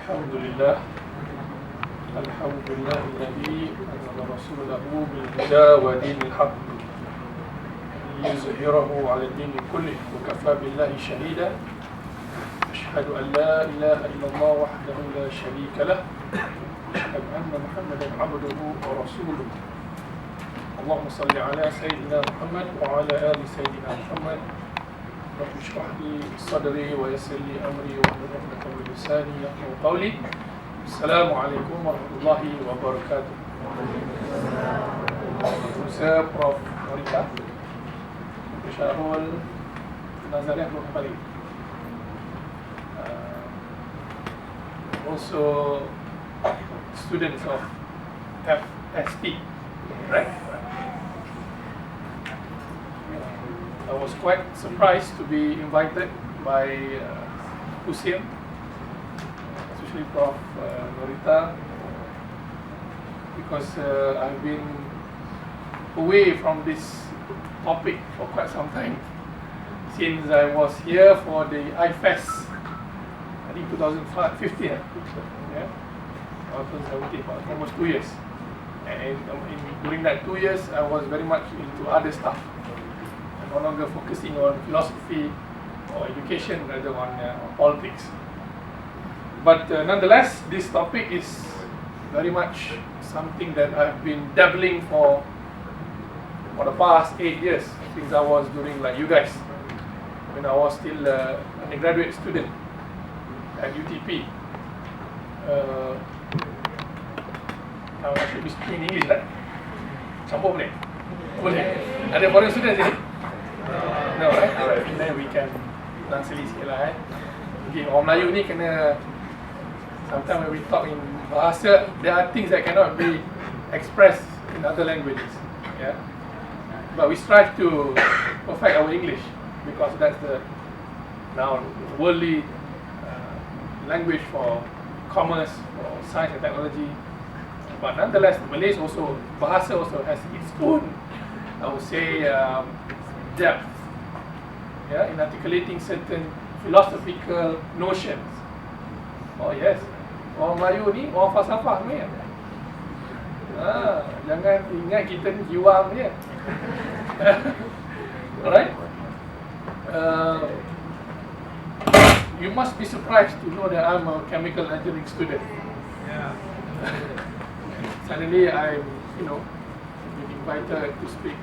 الحمد لله الذي أنزل رسوله بالهدى ودين الحق ليظهره على الدين كله وكفى بالله شهيدا أشهد أن لا إله إلا الله وحده لا شريك له أشهد أن محمدا عبده ورسوله اللهم صل على سيدنا محمد وعلى آل سيدنا محمد رب اشرح لي صدري ويسر لي أمري واحلل عقدة من لساني يفقهوا قولي السلام عليكم ورحمة الله وبركاته. Saya Prof. Norita Syarul Nazariah Bali. Also students of FST, right? I was quite surprised to be invited by Usim, especially Prof. Norita, because I've been away from this topic for quite some time. Since I was here for the IFES, I think 2015, yeah, or 2017, almost 2 years. And during that 2 years, I was very much into other stuff. I'm no longer focusing on philosophy or education, rather on politics. But nonetheless, this topic is very much something that I've been dabbling for the past 8 years, since I was doing like you guys, when I was still an undergraduate student at UTP. I should be speaking English, right? Campur boleh? Boleh? Ada foreign students sini? No, right? Alright, then we can translate sikit lah. Okay, orang Melayu ni kena, sometimes when we talk in bahasa, there are things that cannot be expressed in other languages. Yeah, but we strive to perfect our English because that's the now worldly language for commerce, for science and technology. But nonetheless, Malay also, bahasa also has its own, I would say, depth, yeah, in articulating certain philosophical notions. Oh yes, orang Melayu ni orang falsafah ni. Jangan ingat kita ni jiwa je. Alright. You must be surprised to know that I'm a chemical engineering student. Yeah. Suddenly I'm, been invited to speak.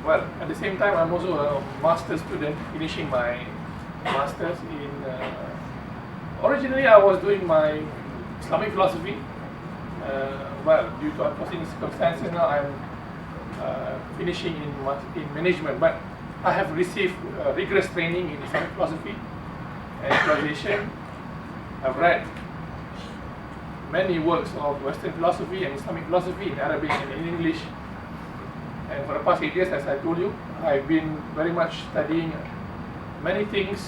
Well, at the same time, I'm also a master's student, finishing my master's in. Originally, I was doing my Islamic philosophy. Well, due to unforeseen circumstances, now I'm finishing in management. But I have received rigorous training in Islamic philosophy and translation. I've read many works of Western philosophy and Islamic philosophy in Arabic and in English. And for the past 8 years, as I told you, I've been very much studying many things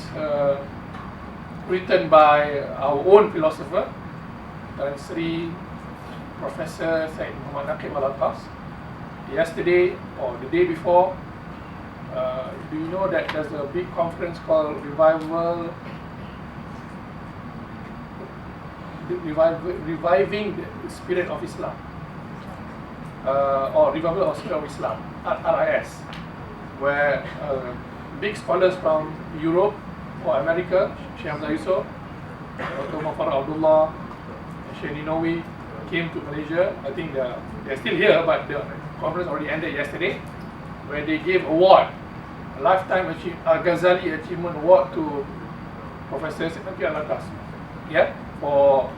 written by our own philosopher, Tan Sri Professor Said Muhammad Naqib Al-Atas. Yesterday or the day before, do you know that there's a big conference called Reviving the Spirit of Islam, or Revival of Spirit of Islam, RIS, where big scholars from Europe or America, Sheikh Hamzah Yusof, Dr. Muhammad Abdullah, Sheikh Ninawi, came to Malaysia. I think they're still here, but the conference already ended yesterday, where they gave award, a lifetime Ghazali Achievement Award to Professor Said Al-Atas, yeah, for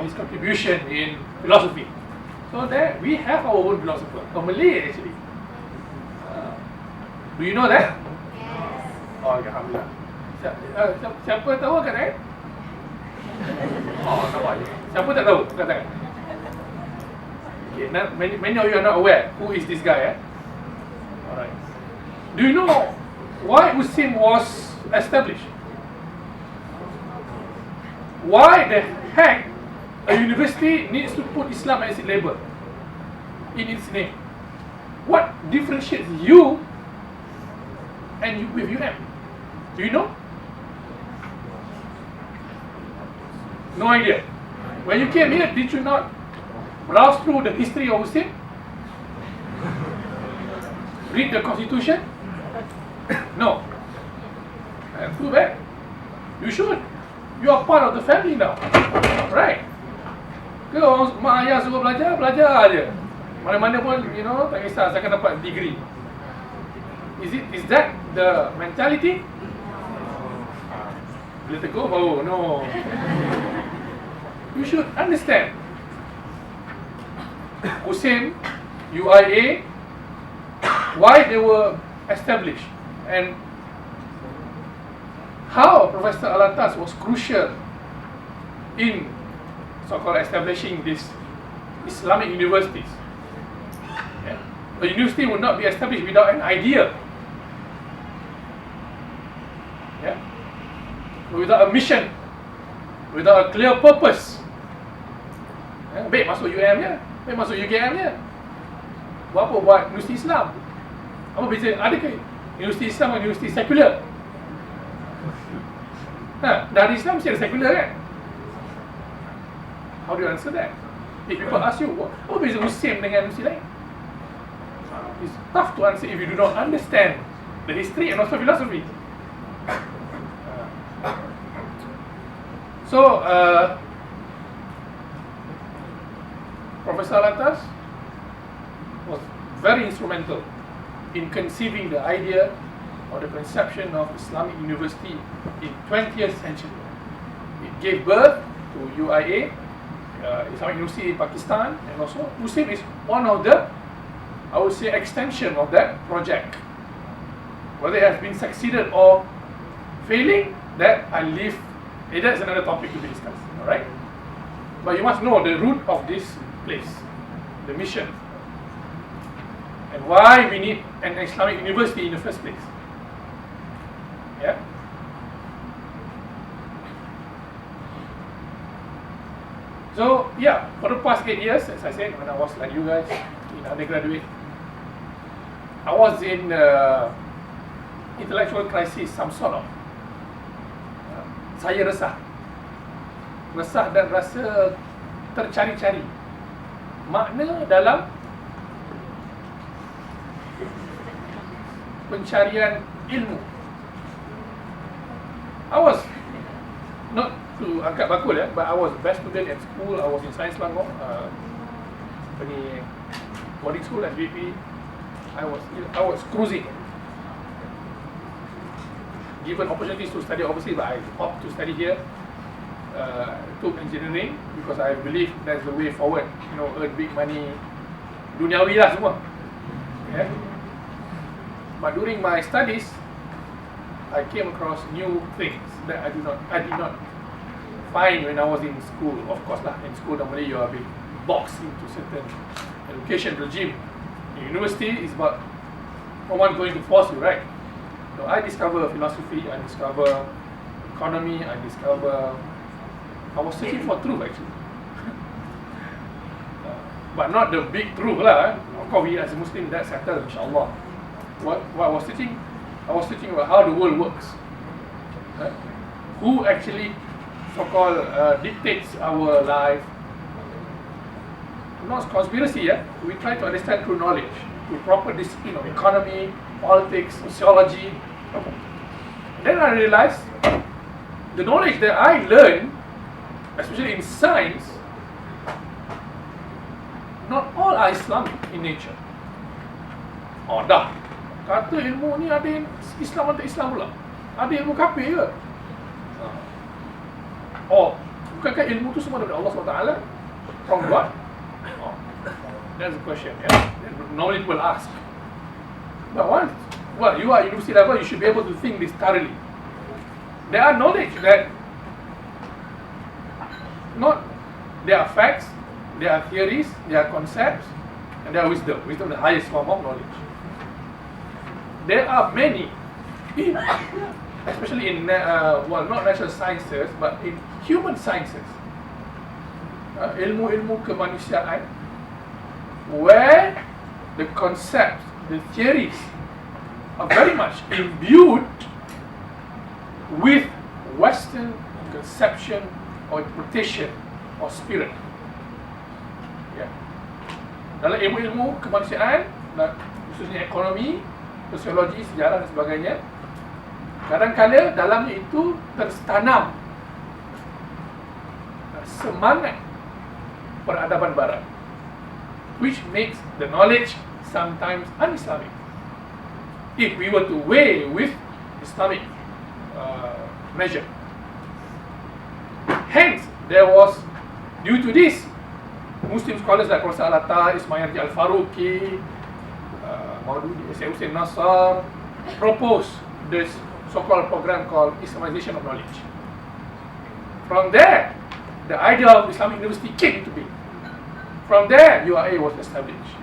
his contribution in philosophy. So there we have our own philosopher, a Malay actually. Do you know that? Yes. Oh, alhamdulillah. Siapa tahu kat saya? Oh, nampak je. Siapa tak tahu kat saya? Okay, many of you are not aware who is this guy, eh? Alright. Do you know why USIM was established? Why the heck a university needs to put Islam as its label in its name? What differentiates you and with UM? Do you know? No idea. When you came here, did you not browse through the history of Usim? Read the constitution? No. Too bad. You should. You are part of the family now. Right? Ke orang mak ayah suruh belajar, belajar aje. Mana-mana pun, tak kisah, saya akan dapat degree. Is that the mentality? Bila tegur baru, no. You should understand. Usim, UIA, why they were established, and how Professor Alatas was crucial in so-called establishing these Islamic universities. Yeah. A university would not be established without an idea. Yeah. Without a mission, without a clear purpose. Yeah. Baik masuk UM nya, baik masuk UGM nya. Buat apa buat universiti Islam? Apa beza? Adakah universiti Islam dan universiti sekular? Dari Islam mesti ada sekular kan? How do you answer that? If people ask you, apa beza Usim dengan universiti lain? It's tough to answer if you do not understand the history and also philosophy. So, Professor Alatas was very instrumental in conceiving the idea or the conception of Islamic university in 20th century. It gave birth to UIA, Islamic University in Pakistan, and also Usim is one of the, I would say, extension of that project. Whether it has been succeeded or failing, that I leave, that's another topic to be discussed, alright? But you must know the root of this place, the mission, and why we need an Islamic university in the first place. Yeah. So yeah, for the past 8 years, as I said, when I was like you guys in undergraduate, I was in intellectual crisis, some sort of. Saya resah dan rasa tercari-cari makna dalam pencarian ilmu. I was not to angkat bakul but I was best student at school. I was in Science Langor, boarding school at SVP. I was cruising. Given opportunities to study overseas, but I opted to study here. Took engineering because I believe that's the way forward. Earn big money, duniawi lah semua. Yeah. But during my studies, I came across new things that I did not find when I was in school. Of course lah, in school normally you are being boxed into certain education regime. In university is about no one going to force you, right? So I discover philosophy, I discover economy, I was searching for truth actually. But not the big truth lah. Of course, we as a Muslim, that's settled, inshallah. What I was teaching about how the world works. Who actually so-called dictates our life. Not conspiracy, we try to understand through knowledge, through proper discipline of economy, politics, sociology. Then I realized the knowledge that I learned, especially in science, not all are Islamic in nature. Oh dah, kata ilmu ni ada Islam atau Islam pula? Ada ilmu kafir ke? Oh, bukankah ilmu tu semua daripada Allah SWT? From God? Oh, that's the question. Normally people ask. But once, you are at university level, you should be able to think this thoroughly. There are knowledge that there are facts, there are theories, there are concepts, and there are wisdom. Wisdom is the highest form of knowledge. There are many, especially in not natural sciences, but in human sciences, ilmu kemanusiaan, where the concepts, the theories are very much imbued with Western conception or interpretation or spirit. Ya. Dalam ilmu-ilmu kemanusiaan, khususnya ekonomi, sosiologi, sejarah dan sebagainya, kadang-kadang dalamnya itu tertanam semangat peradaban barat, which makes the knowledge sometimes un-Islamic. If we were to weigh with Islamic measure. Hence, there was, due to this, Muslim scholars like Professor Al-Atta, Ismail Al-Faruqi, isi.usim Nasr, proposed this so-called program called Islamization of Knowledge. From there, the idea of Islamic University came into being. From there, UIA was established.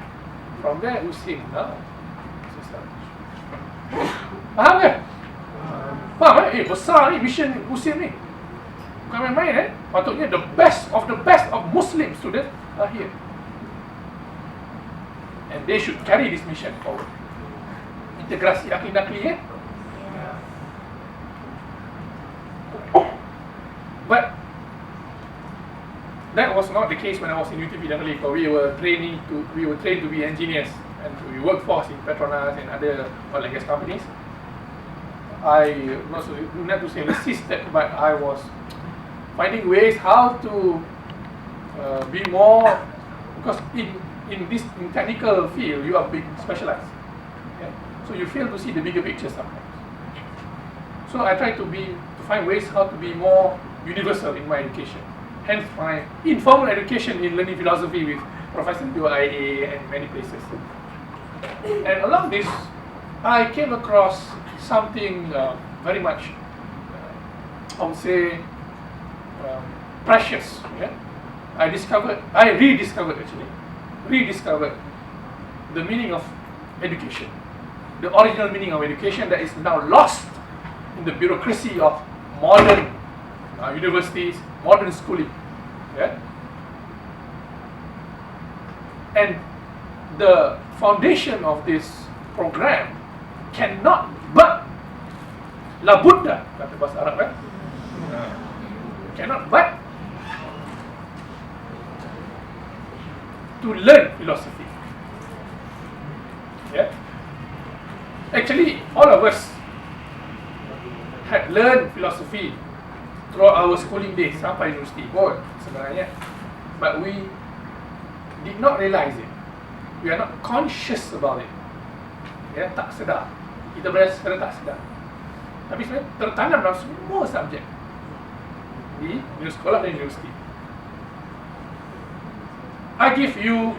From there, USIM was established. Faham kan? Faham kan? Besar ni mission USIM ni. Bukan main-main Patutnya the best of Muslim students are here. And they should carry this mission forward. Integrasi akli-nakli But that was not the case when I was in UTP Dangli. We were trained to be engineers, and we worked for in Petronas and other oil and gas companies. I not to say resisted, but I was finding ways how to be more, because in this technical field you are being specialized, so you fail to see the bigger picture sometimes. So I try to find ways how to be more universal in my education. Hence my informal education in learning philosophy with Professor UIA and many places. And along this, I came across something very much, I would say, precious. I rediscovered the meaning of education, the original meaning of education that is now lost in the bureaucracy of modern universities, modern schooling. And the foundation of this program cannot but la budda, kata bahasa Arab cannot but to learn philosophy. Actually, all of us had learned philosophy throughout our schooling days sampai universiti pun sebenarnya, but we did not realize it. We are not conscious about it. Tak sedar. Kita belajar secara tak sedar. Tapi sebenarnya tertanam dalam semua subjek di sekolah dan universiti. I give you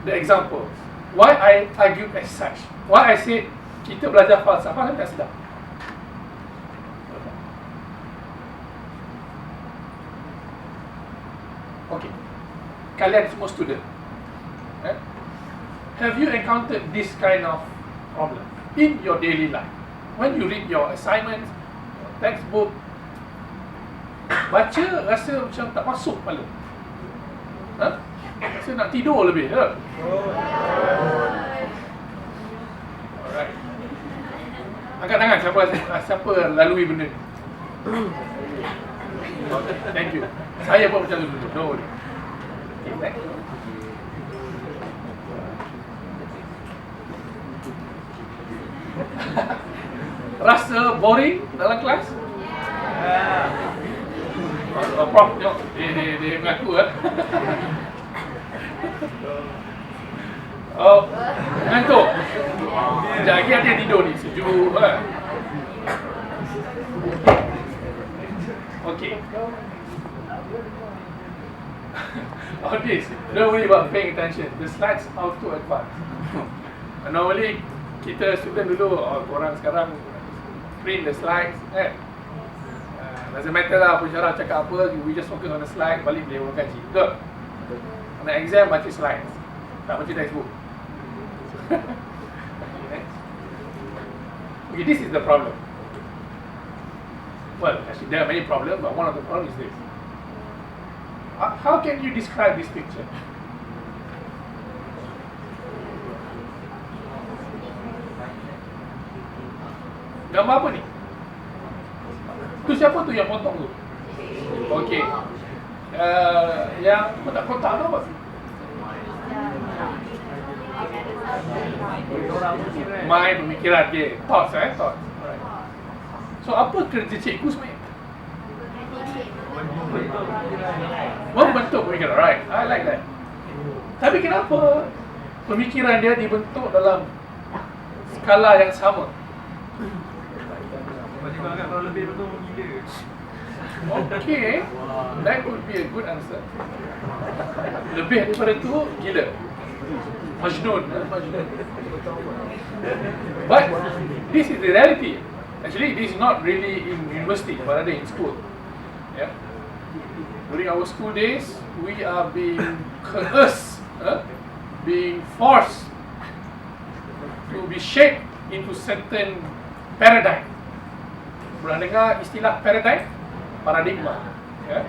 the examples. Why I argue as such. Why I say kita belajar falsafah dan tak sedar. Okay, kalian semua student, have you encountered this kind of problem in your daily life? When you read your assignments, your textbook, baca rasa macam tak masuk kepala, rasa nak tidur lebih. Alright, angkat tangan siapa lalui benda ni. Thank you. Saya pun macam tu dulu. Don't worry. Okay, next. Rasa boring dalam kelas? Prof, tengok. Dia mengaku Oh, ngantuk. Sekejap lagi ada tidur ni. Sejuk Okay. On this, don't worry about paying attention. The slides are too advanced. Normally, kita student dulu, korang sekarang print the slides, doesn't matter lah pensyarah cakap apa, we just focus on the slide, balik boleh orang kaji. Betul? Kena exam, baca slides, tak baca textbook. Okay, this is the problem. Well, actually there are many problems, but one of the problems is this. How can you describe this picture? Gambar apa ni? Tu siapa tu yang potong tu? Okey. Yang kotak-kotak tu apa? Mind, pemikiran. Okay. Thoughts, thoughts. Alright. So apa kerja cikgu sebenarnya? Membentuk pemikiran. Right. I like that. Tapi kenapa pemikiran dia dibentuk dalam skala yang sama? Kalau lebih betul gila. Okay, that would be a good answer. Lebih daripada tu, gila. Majnun. But this is the reality. Actually, this is not really in university, but rather in school. Yeah. During our school days, we are being coerced, being forced to be shaped into certain paradigm. Pernah dengar istilah paradigm? Paradigma. Ya.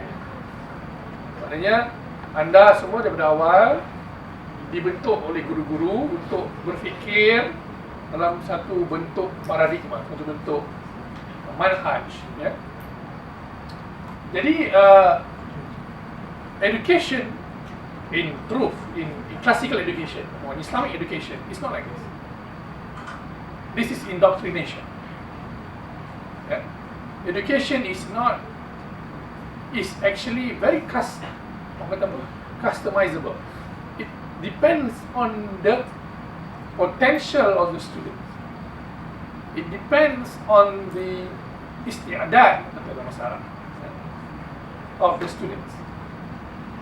Maknanya anda semua daripada awal dibentuk oleh guru-guru untuk berfikir dalam satu bentuk paradigma, satu bentuk manhaj. Ya. Jadi education in truth, in classical education or Islamic education is not like this. This is indoctrination. Yeah. Education is actually very customizable. It depends on the potential of the students. It depends on the istiadat of the students.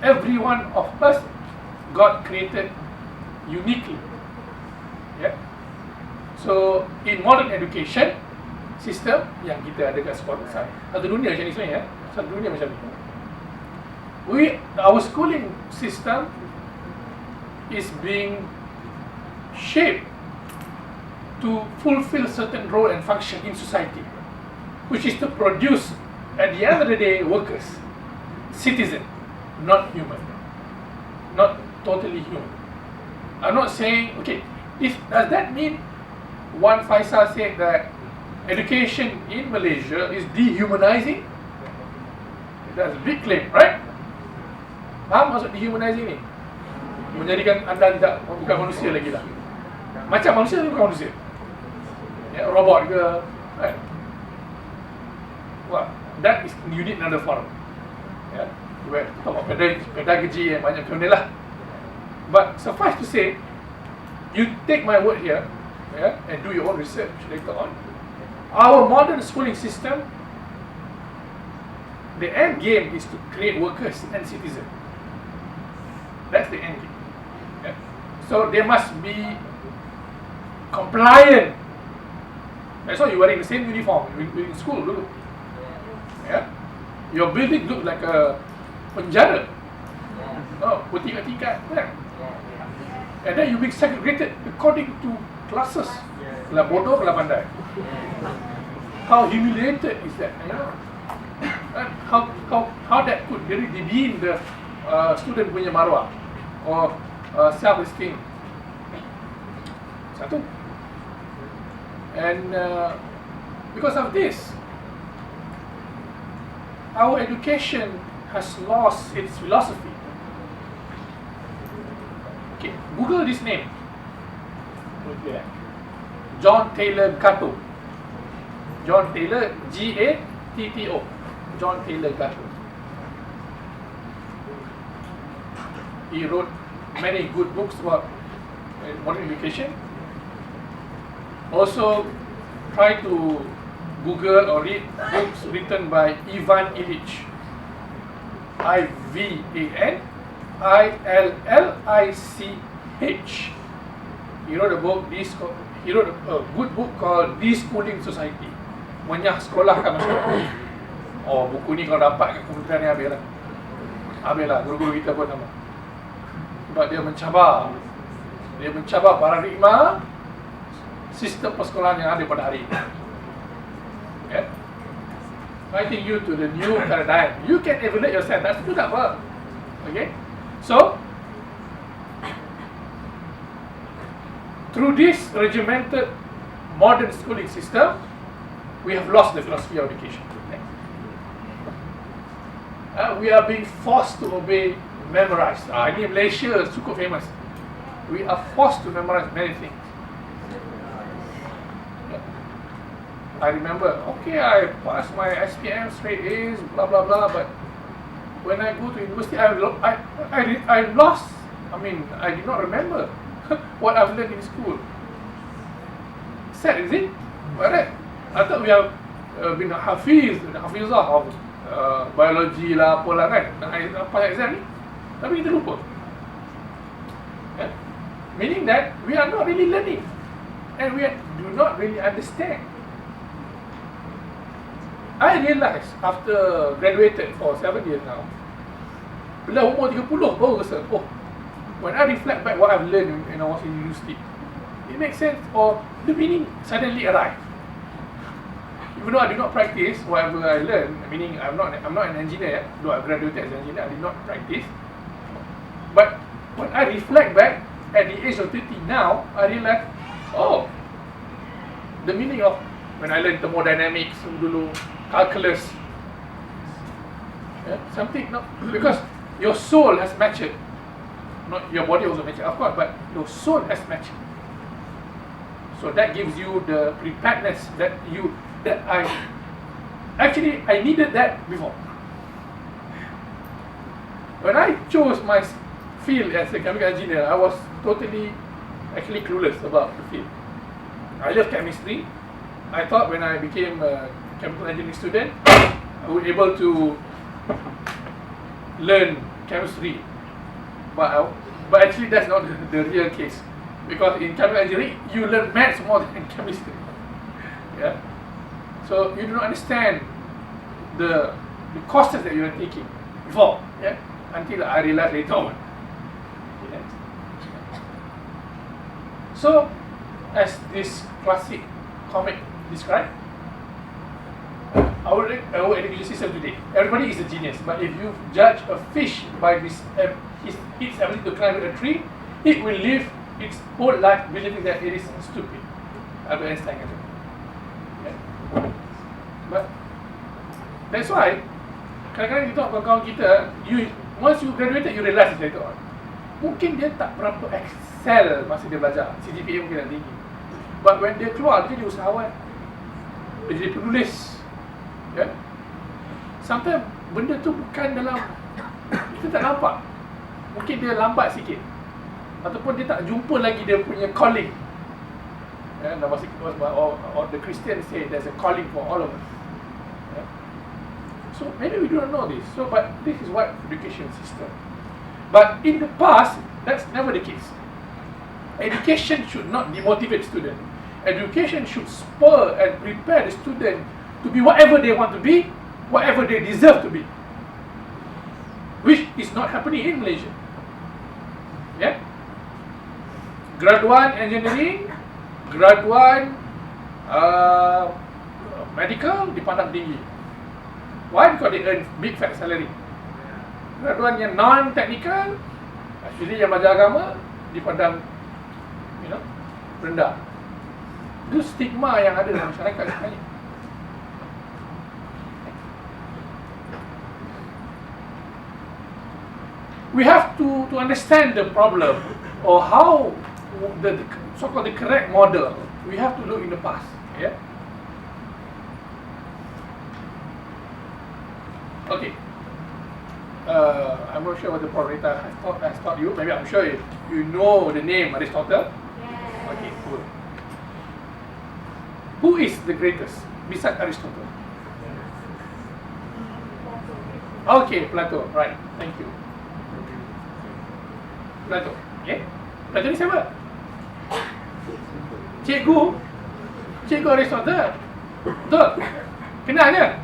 Every one of us got created uniquely. Yeah. So in modern education system yang kita ada kat sekolah satu dunia macam ni sebenarnya, satu dunia macam ni. Our schooling system is being shaped to fulfill certain role and function in society, which is to produce at the end of the day workers, citizen, not human, not totally human. I'm not saying, okay, does that mean Wan Fayhsal said that education in Malaysia is dehumanizing? That's a big claim, right? Faham maksud dehumanizing ni? Menjadikan anda bukan manusia lagi lah. Macam manusia tapi bukan manusia. Ya, robot ke, right? Well, that is you need another forum. Ya, where talk about pedagogy yang banyak benda lah. But suffice to say, you take my word here, yeah, and do your own research later on. Our modern schooling system, the end game is to create workers and citizens. That's the end game. Yeah. So they must be compliant. That's why you're wearing the same uniform in school. Look. Yeah. Your building looks like a penjara. Oh, tingkat-tingkat. Yeah. And then you be segregated according to classes. Lah bodoh, lah pandai. How humiliated is that? You know? And how that could really demean the student punya maruah or self-esteem. Satu. And because of this, our education has lost its philosophy. Okay, Google this name. Okay. John Taylor Gatto. John Taylor, G-A-T-T-O. John Taylor Gatto. He wrote many good books about modern education. Also, try to Google or read books written by Ivan Illich. I-V-A-N-I-L-L-I-C-H. He wrote a book. He wrote a good book called Deschooling Society. Menyekolahkan masyarakat. Oh, buku ni kalau dapat kat kementerian ni habislah. Habislah, guru-guru kita pun sama. Sebab dia mencabar. Dia mencabar paradigma sistem persekolahan yang ada pada hari ini. Okay? Fighting you to the new paradigm. You can evaluate yourself. That's itu tak apa. Okay? So, through this regimented modern schooling system, we have lost the philosophy of education. We are being forced to obey, memorize. Ini Malaysia cukup famous. We are forced to memorize many things. I remember, okay, I passed my SPM straight A's, blah blah blah, but when I go to university, I lost. I mean, I did not remember what I've learned in school. Sad, is it? Alright. I thought we have been hafizah of biology lah, apalah kan. Apa exam ni? Tapi kita lupa. Yeah? Meaning that we are not really learning, and we do not really understand. I realised after graduated for 7 years now, bila umur 30 baru rasa, oh, when I reflect back what I've learned when I was in university, it makes sense, or the meaning suddenly arrived. Even though I did not practice whatever I learned, meaning I'm not an engineer, though I graduated as an engineer, I did not practice. But when I reflect back at the age of 30 now, I realize, oh, the meaning of when I learned thermodynamics dulu, calculus, something, not because your soul has matched, not your body also matched, of course, but your soul has matched. So that gives you the preparedness that I needed that before. When I chose my field as a chemical engineer, I was totally actually clueless about the field. I love chemistry. I thought when I became a chemical engineering student, I would be able to learn chemistry, but actually that's not the real case, because in chemical engineering you learn maths more than chemistry. Yeah, so you do not understand the courses that you are taking before. Yeah, until I realized later on. Yeah. So, as this classic comic described, our education system today, everybody is a genius, but if you judge a fish by its ability to climb a tree, it will live its whole life believing that it is stupid. Albert Einstein kata. Yeah. But that's why kadang-kadang kita kawan-kawan kita, once you graduated, you realize later on, mungkin dia tak berapa excel masa dia belajar, CGPA mungkin tak tinggi, but when dia keluar, dia jadi usahawan, dia jadi penulis. Yeah? Sometimes benda tu bukan dalam, kita tak nampak. Mungkin dia lambat sikit, ataupun dia tak jumpa lagi dia punya calling. Yeah? Or the Christians say there's a calling for all of us. Yeah? So maybe we do not know this. So, but this is what education system. But in the past, that's never the case. Education should not demotivate students. Education should spur and prepare the student to be whatever they want to be, whatever they deserve to be, which is not happening in Malaysia. Yeah, graduate engineering, graduate medical dipandang tinggi. Why? Because they earn big fat salary. Graduate yang non-technical, actually yang belajar agama, dipandang, rendah. Itu stigma yang ada dalam masyarakat sebenarnya. We have to understand the problem, or how the so-called the correct model. We have to look in the past. Yeah. Okay. I'm not sure what the moderator has taught you. Maybe I'm sure you know the name Aristotle. Yes. Okay, cool. Who is the greatest besides Aristotle? Okay, Plato. Right. Thank you. Plato. Okay. Plato ni siapa? Cikgu Aristotle. Betul. Kenal dia?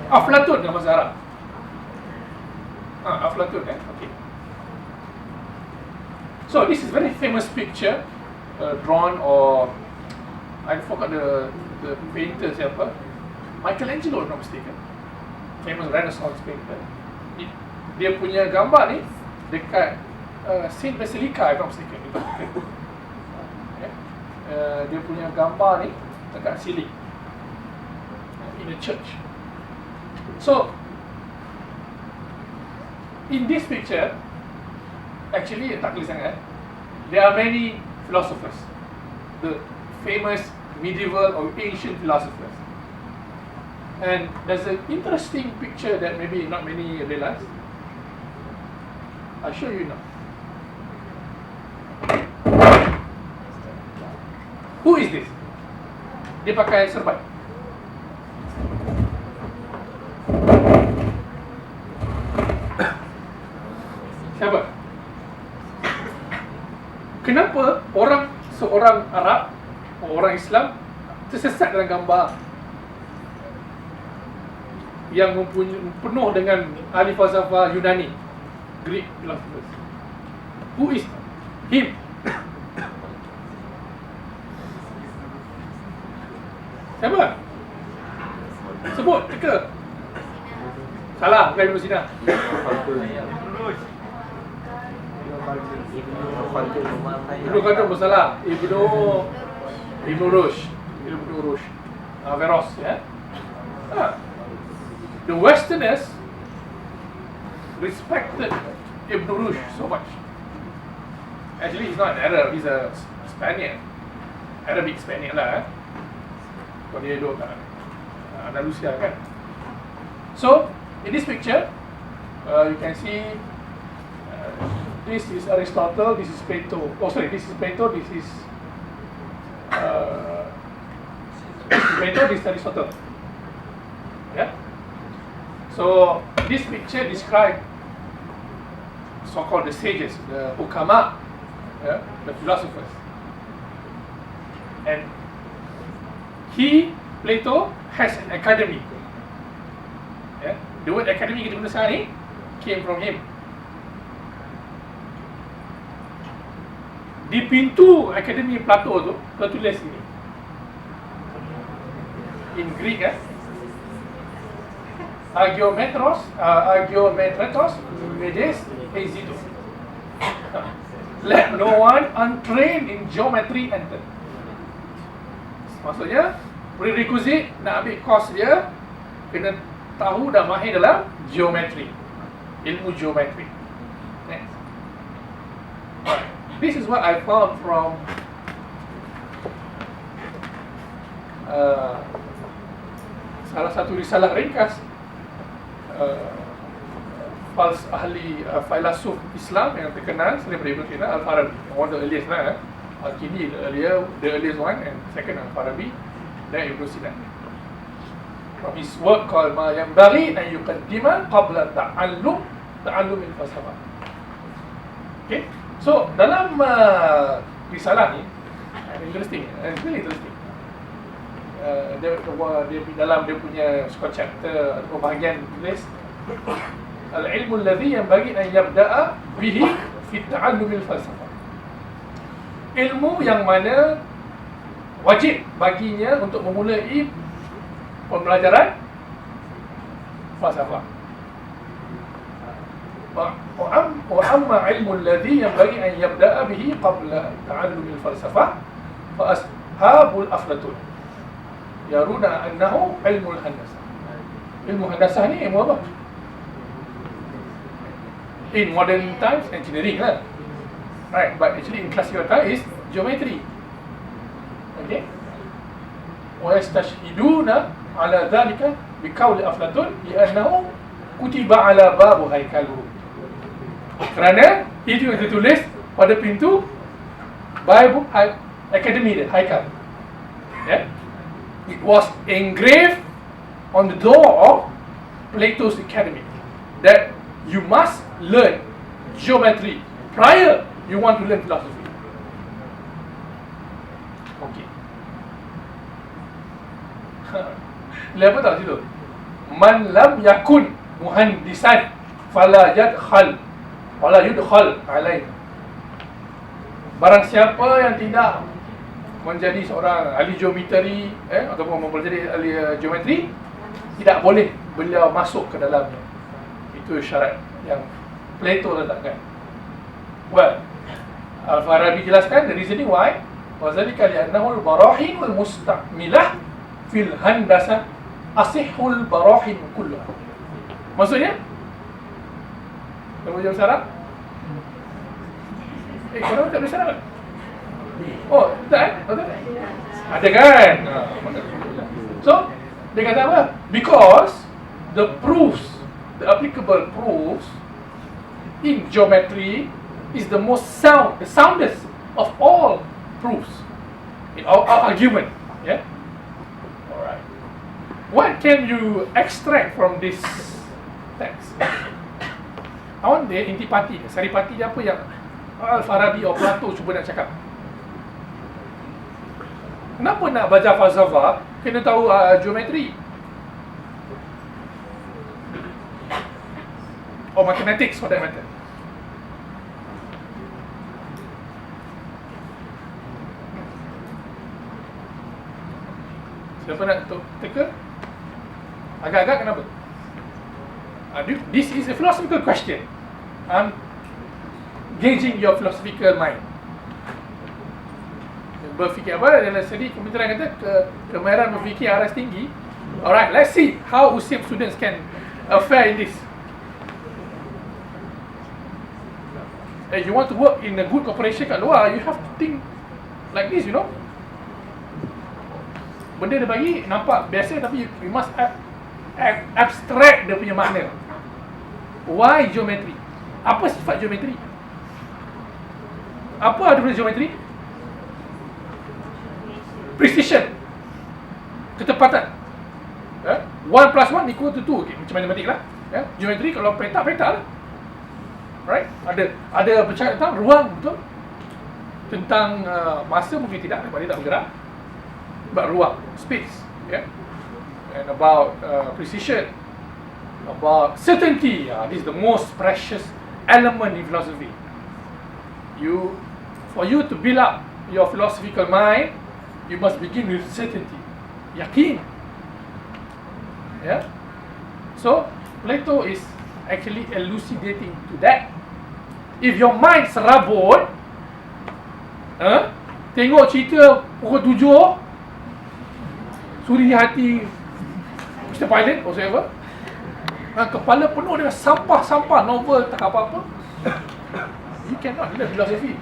Aflatun dalam bahasa Arab. Aflatun kan? Okay. So this is very famous picture drawn, or I forgot the painter siapa. Michelangelo, if not mistaken. Famous Renaissance painter. Dia punya gambar ni dekat Saint Basilica, if not mistaken. Okay. Dia punya gambar ni dekat ceiling in a church. So in this picture, actually tak clear sangat. There are many philosophers, the famous medieval or ancient philosophers. And there's an interesting picture that maybe not many realize. I'll show you now. Who is this? Dia pakai serban. Siapa? Kenapa seorang Arab, orang Islam tersesat dalam gambar yang penuh dengan ahli falsafah Yunani, Greek philosophers? Who is him? Siapa? Sebut, teka. Salah, bukan Ibn Sina. Ibn Khaldun bersalah. Ibn Rushd. Averroes, ya. The Westerners respected Ibn Rushd so much. Actually, he's not an Arab, he's a Spaniard. Arabic Spaniard lah. Kalau dia duduk kat Andalusia kan. So, in this picture, you can see this is Aristotle, this is Plato. Oh sorry, this is Plato, this is Plato, this is Aristotle. Yeah. So this picture describes so-called the sages, the hukama, the philosophers. And Plato has an academy. Yeah? The word academy kita guna sekarang ni came from him. Di pintu akademi Plato tu tertulis ini in Greek, Agiometros medes isi.usim. Let no one untrained in geometry enter. Maksudnya prerequisite nak ambil course dia kena tahu dan mahir dalam geometri, ilmu geometri. Next. This is what I found from salah satu risalah ringkas ahli filosof Islam yang terkenal selain daripada Ibn Sina, Al-Farabi, one of the earliest lah. Al-Kindi the earliest one, and second Al-Farabi, then Ibn Sina. From his work called Ma Yanbaghi an yuqaddima qabla ta'allum al-falsafah. Okay, so dalam risalah ni interesting, it's really interesting. Dia dalam dia punya sebuah chapter atau bahagian tulis al-ilmu alladhi yanbaghi an yabda'a bihi fi ta'allum al-falsafah. Ilmu yang mana wajib baginya untuk memulai pembelajaran falsafah. Wa amma ilmu alladhi yanbaghi an yabda'a bihi qabla ta'allum al-falsafah fa ashabul aflatun yaruna annahu ilmu al-handasah. Ilmu handasah ni ilmu apa? In modern times, engineering lah. Right, but actually in classical time is geometry. Okay? Wa yastashhiduna ala dhalika biqauli Aflatun li'annahu kutiba ala babu haikaluhu. Kerana itu yang tertulis pada pintu Bible Academy dia, Haikal. Yeah? It was engraved on the door of Plato's Academy that you must learn geometry prior you want to learn philosophy. Okay. Lepas tak situ? Man lam yakun muhandisan fala yudkhal alaih. Barang siapa yang tidak menjadi seorang ahli geometri ataupun mempelajari ahli geometri, tidak boleh beliau masuk ke dalamnya. Itu syarat yang Plato letakkan. Well, Al-Farabi jelaskan the reasoning why wazalika li'annahu al-barahin wal-musta'milah fil handasa asihul barahin kulluha. Maksudnya Kamu jawab Sarah? Korang tak boleh Sarah? Oh, tak eh? Betul? Ada kan? So, dia kata apa? Because the proofs, the applicable proofs in geometry is the most sound, the soundest of all proofs in our argument. Yeah? Alright. What can you extract from this text? I want the intipati, saripati dia apa yang Al-Farabi atau Plato cuba nak cakap. Kenapa nak belajar falsafah kena tahu geometri? Or mathematics for that matter. Siapa nak teka? Agak-agak kenapa? This is a philosophical question. I'm gauging your philosophical mind. Berfikir apa? Dalam studi komputer kata kemahiran berfikir aras tinggi. Alright, let's see how USIM students can fare in this. If you want to work in a good corporation kat luar, you have to think like this, you know. Benda dia bagi nampak biasa, tapi you must abstract dia punya makna. Why geometry? Apa sifat geometri? Apa ada pada geometri? Precision, ketepatan. 1 plus 1 equal to 2. Okay, macam matematik lah. Geometri kalau peta lah. Right? Ada bercakap tentang ruang, betul? Tentang masa mungkin tidak, sebab dia tak bergerak. About ruang, space, and about precision, about certainty. This is the most precious element in philosophy. For you to build up your philosophical mind, you must begin with certainty, yakin. So Plato is actually elucidating to that. If your mind serabut, tengok cerita pukul 7, suri hati Mr. Pilot, whatsoever, kepala penuh dengan sampah-sampah novel tak apa-apa, you cannot learn philosophy.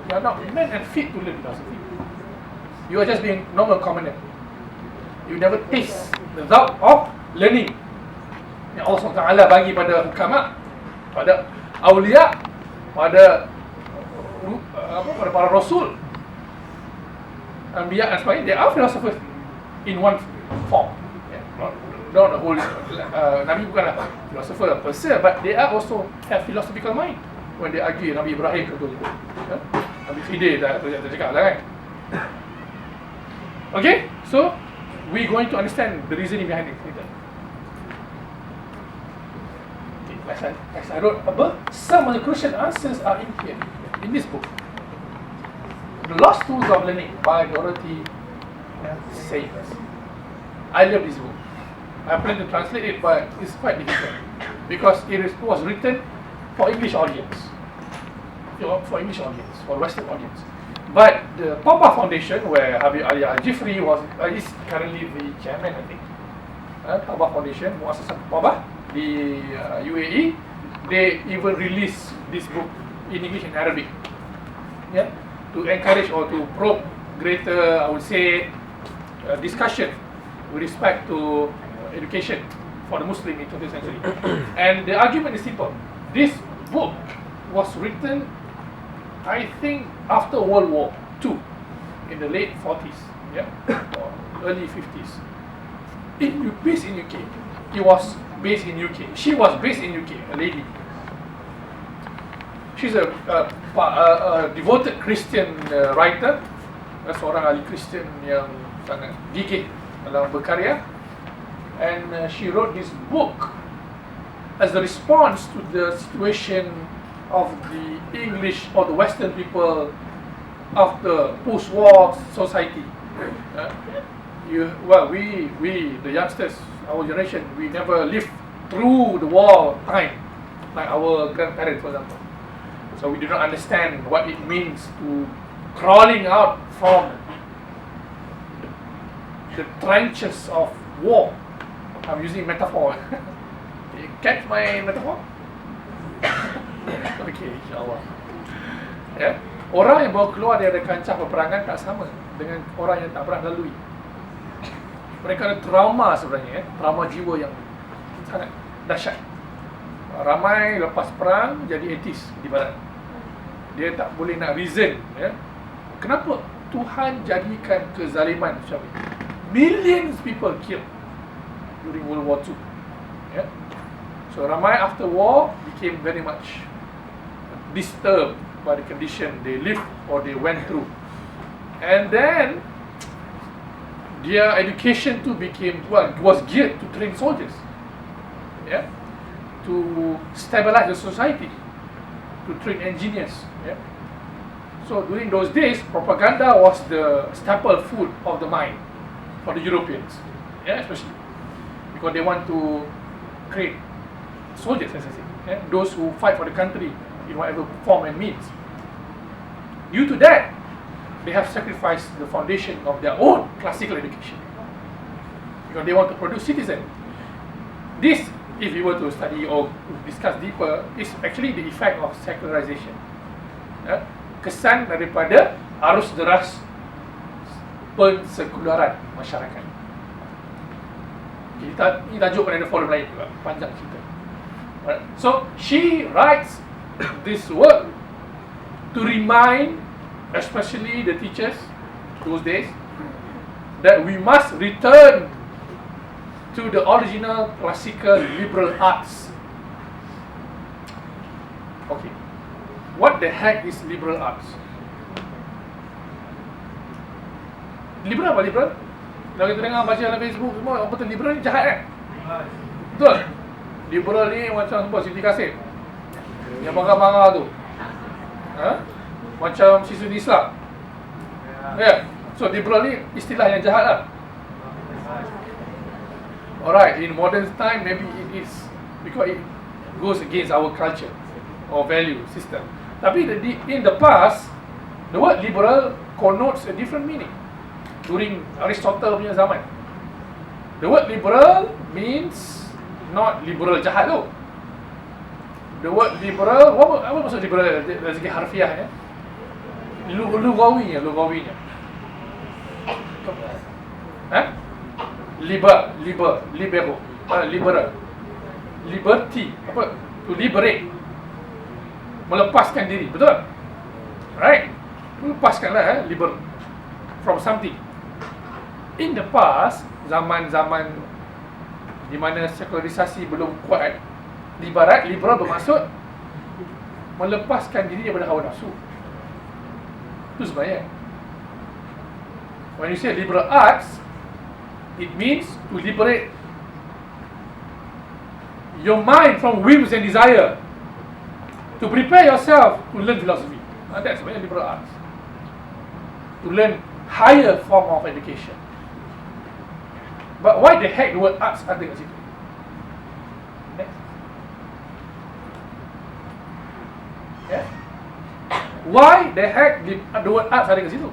You are not meant and fit to learn philosophy. You are just being normal commoner. You never taste the result of learning yang Allah SWT bagi pada hukama, pada awliya, pada para rasul, anbiya dan sebagainya. They are philosophers in one form. Not the whole Nabi bukanlah philosopher per se, but they are also have philosophical mind when they argue. Nabi Ibrahim contohnya, Nabi Khidir dah cakap lah kan. Okay, so we going to understand the reasoning behind it later. Okay, as I wrote above, some of the crucial answers are in here, in this book. The Lost Tools of Learning by Dorothy Sayers. I love this book. I plan to translate it, but it's quite difficult because it was written for English audience, for Western audience. But the Papa Foundation, where Habib Ali Al-Jifri is currently the chairman, I think, Papa Foundation, Muassasah Papa di UAE, they even release this book in English and Arabic, to encourage or to probe greater, I would say, discussion with respect to education for the Muslim in 20th century. And the argument is simple. This book was written, I think, after World War II, in the late 40s, or early 50s. Based in UK. It was based in UK. She was based in UK, a lady. She's a devoted Christian writer, seorang ahli Kristen yang sangat gigih dalam berkarya. And she wrote this book as a response to the situation of the English or the Western people of the post-war society. We the youngsters, our generation, we never lived through the war time like our grandparents, for example. So we do not understand what it means to crawling out from the trenches of war. I'm using metaphor. You catch my metaphor? Okey, insya-Allah. Ya. Orang yang baru keluar dari kancah peperangan tak sama dengan orang yang tak pernah lalui. Mereka ada trauma sebenarnya, trauma jiwa yang sangat dahsyat. Ramai lepas perang jadi atheist di barat. Dia tak boleh nak reason, ya. Kenapa Tuhan jadikan kezaliman macam ini? Millions people killed during World War II. Ya. So ramai after war became very much disturbed by the condition they lived or they went through. And then their education too became, was geared to train soldiers, yeah, to stabilize the society, to train engineers, yeah. So during those days, propaganda was the staple food of the mind for the Europeans, yeah, especially because they want to create soldiers, as I say, yeah, those who fight for the country in whatever form and means. Due to that, they have sacrificed the foundation of their own classical education because they want to produce citizens. This, if you were to study or discuss deeper, is actually the effect of secularization. Kesan daripada arus deras pensekularan masyarakat. Ini tajuk pada ada forum lain juga, panjang cerita. So she writes this work to remind, especially the teachers those days, that we must return to the original classical liberal arts. Okay, what the heck is liberal arts? Liberal apa liberal? Kalau kita dengar baca dalam Facebook semua, orang betul liberal ni jahat kan? Betul? Liberal ni macam apa, Siti Kasim yang bangga-bangga tu, macam siswa Islam, ya. So liberal ni istilah yang jahat lah. Alright, in modern time maybe it is because it goes against our culture or value system. Tapi in the past, the word liberal connotes a different meaning. During Aristotle punya zaman, the word liberal means not liberal jahat tu. The word liberal, apa maksud liberal dari segi harfiah ya? Lugawinya. Libero, liberal. Liberty, apa? To liberate. Melepaskan diri, betul? Right? Melepaskanlah liber from something. In the past, zaman-zaman di mana sekularisasi belum kuat di barat, liberal bermaksud melepaskan diri daripada hawa nafsu. Itu sebenarnya. When you say liberal arts, it means to liberate your mind from whims and desire, to prepare yourself to learn philosophy. That's sebenarnya liberal arts. To learn higher form of education. But why the heck the word arts ada kat situ? Next. Yeah? Why the heck the word arts ada kat situ?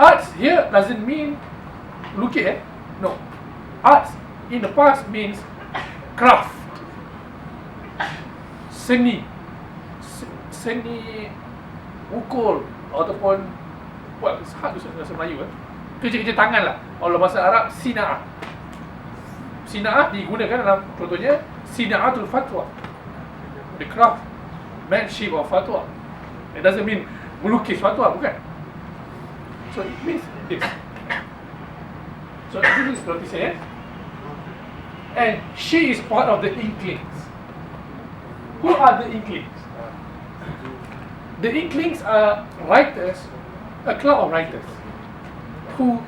Arts here doesn't mean lukis No. Arts in the past means craft. Seni ukur ataupun buat bahasa Melayu kerja-kerja tangan lah. Kalau bahasa Arab, sina'ah. Sina'ah digunakan dalam contohnya sina'atul fatwa, the craftsmanship of fatwa. It doesn't mean melukis fatwa, bukan. So it means this. So this is what he said. And she is part of the Inklings. Who are the Inklings? The Inklings are writers, a club of writers who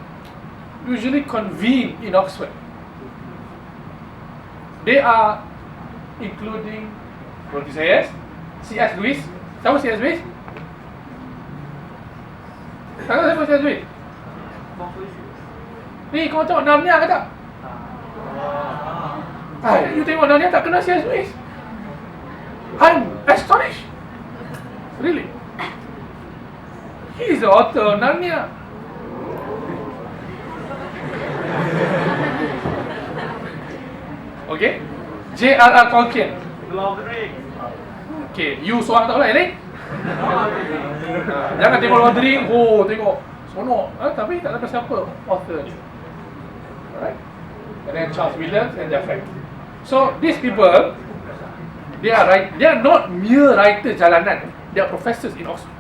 usually convene in Oxford. They are including C.S. Lewis. Siapa C.S. Lewis? Tahu siapa C.S. Lewis? Ni kau tengok Narnia ke tak? You tengok Narnia tak kenal C.S. Lewis? I'm astonished. Really? He is the author of Narnia. Okay? J.R.R. Tolkien. The Lord of the Rings. Okay, you seorang tak boleh, Eleng? Jangan tengok luar drink, tengok sonok. Tapi tak tahu siapa author dia. Alright? And then Charles Williams and their friends. So, these people, they are not mere writers jalanan. They are professors in Oxford.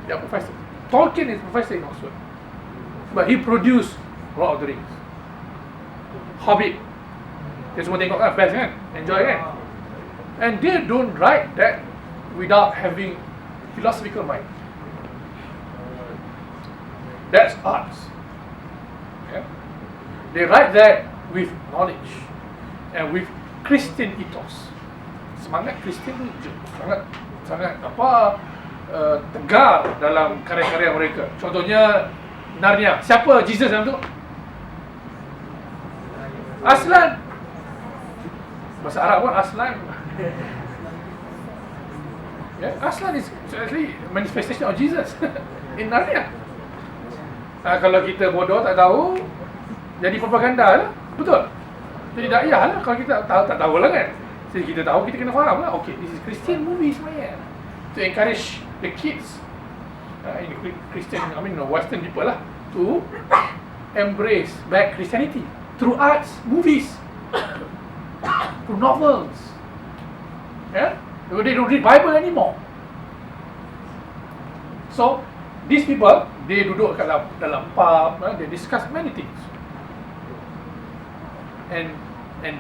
They are professors. Tolkien is professor in Oxford. But he produced Lord of the Rings, Hobbit. Dia semua tengok kan, best kan? Enjoy kan? And they don't write that without having philosophical mind. That's arts. Yeah? They write that with knowledge and with Christian ethos. Semangat Kristian tu sangat tegar dalam karya-karya mereka. Contohnya Narnia. Siapa Jesus dalam tu? Aslan. Bahasa Arab pun Aslan. Yeah, Aslan is actually manifestation of Jesus in Narnia. Kalau kita bodoh tak tahu, jadi propaganda lah. Betul? Jadi dakwah lah. Kalau kita tak tahu lah kan. Jadi kita tahu, kita kena faham lah. Okay, this is Christian movie sebenarnya. To encourage the kids, in Christian, Western people lah, to embrace back Christianity through arts, movies, through novels. Yeah, they don't read Bible anymore. So these people, they duduk dalam pub, they discuss many things, and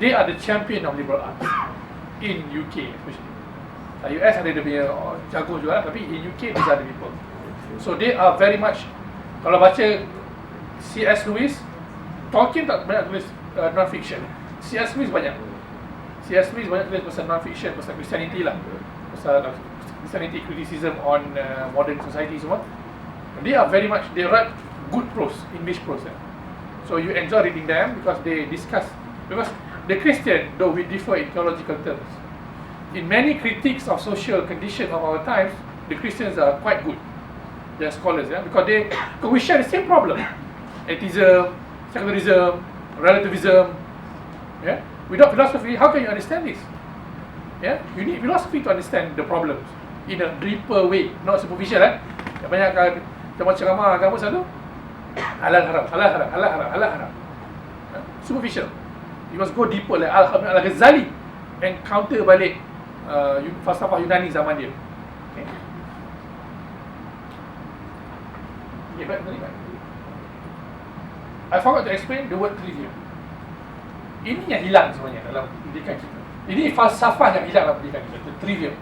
they are the champion of liberal arts in UK especially. US ada dia punya jago juga, tapi in UK these are the people. So they are very much. Kalau baca C.S. Lewis, Tolkien tak banyak tulis non-fiction. C.S. Lewis banyak. C.S. Lewis banyak tulis pasal non-fiction, pasal Christianity lah, pasal Christianity criticism on modern society semua. They are very much, they write good prose, English prose. So you enjoy reading them because they discuss. Because the Christian, though we differ in theological terms, in many critiques of social condition of our times, the Christians are quite good. They are scholars, because we share the same problem: atheism, secularism, relativism. Yeah, without philosophy, how can you understand this? Yeah, you need philosophy to understand the problems in a deeper way, not superficial. Yang banyak ceramah agama selalu halal haram, halal haram, halal haram, halal haram. Superficial. You must go deeper, like Al-Ghazali encounter balik falsafah Yunani zaman dia. Okay. Back. I forgot to explain the word trivium. Ini yang hilang sebenarnya dalam pendidikan kita. Ini falsafah yang hilang dalam pendidikan kita. Trivium.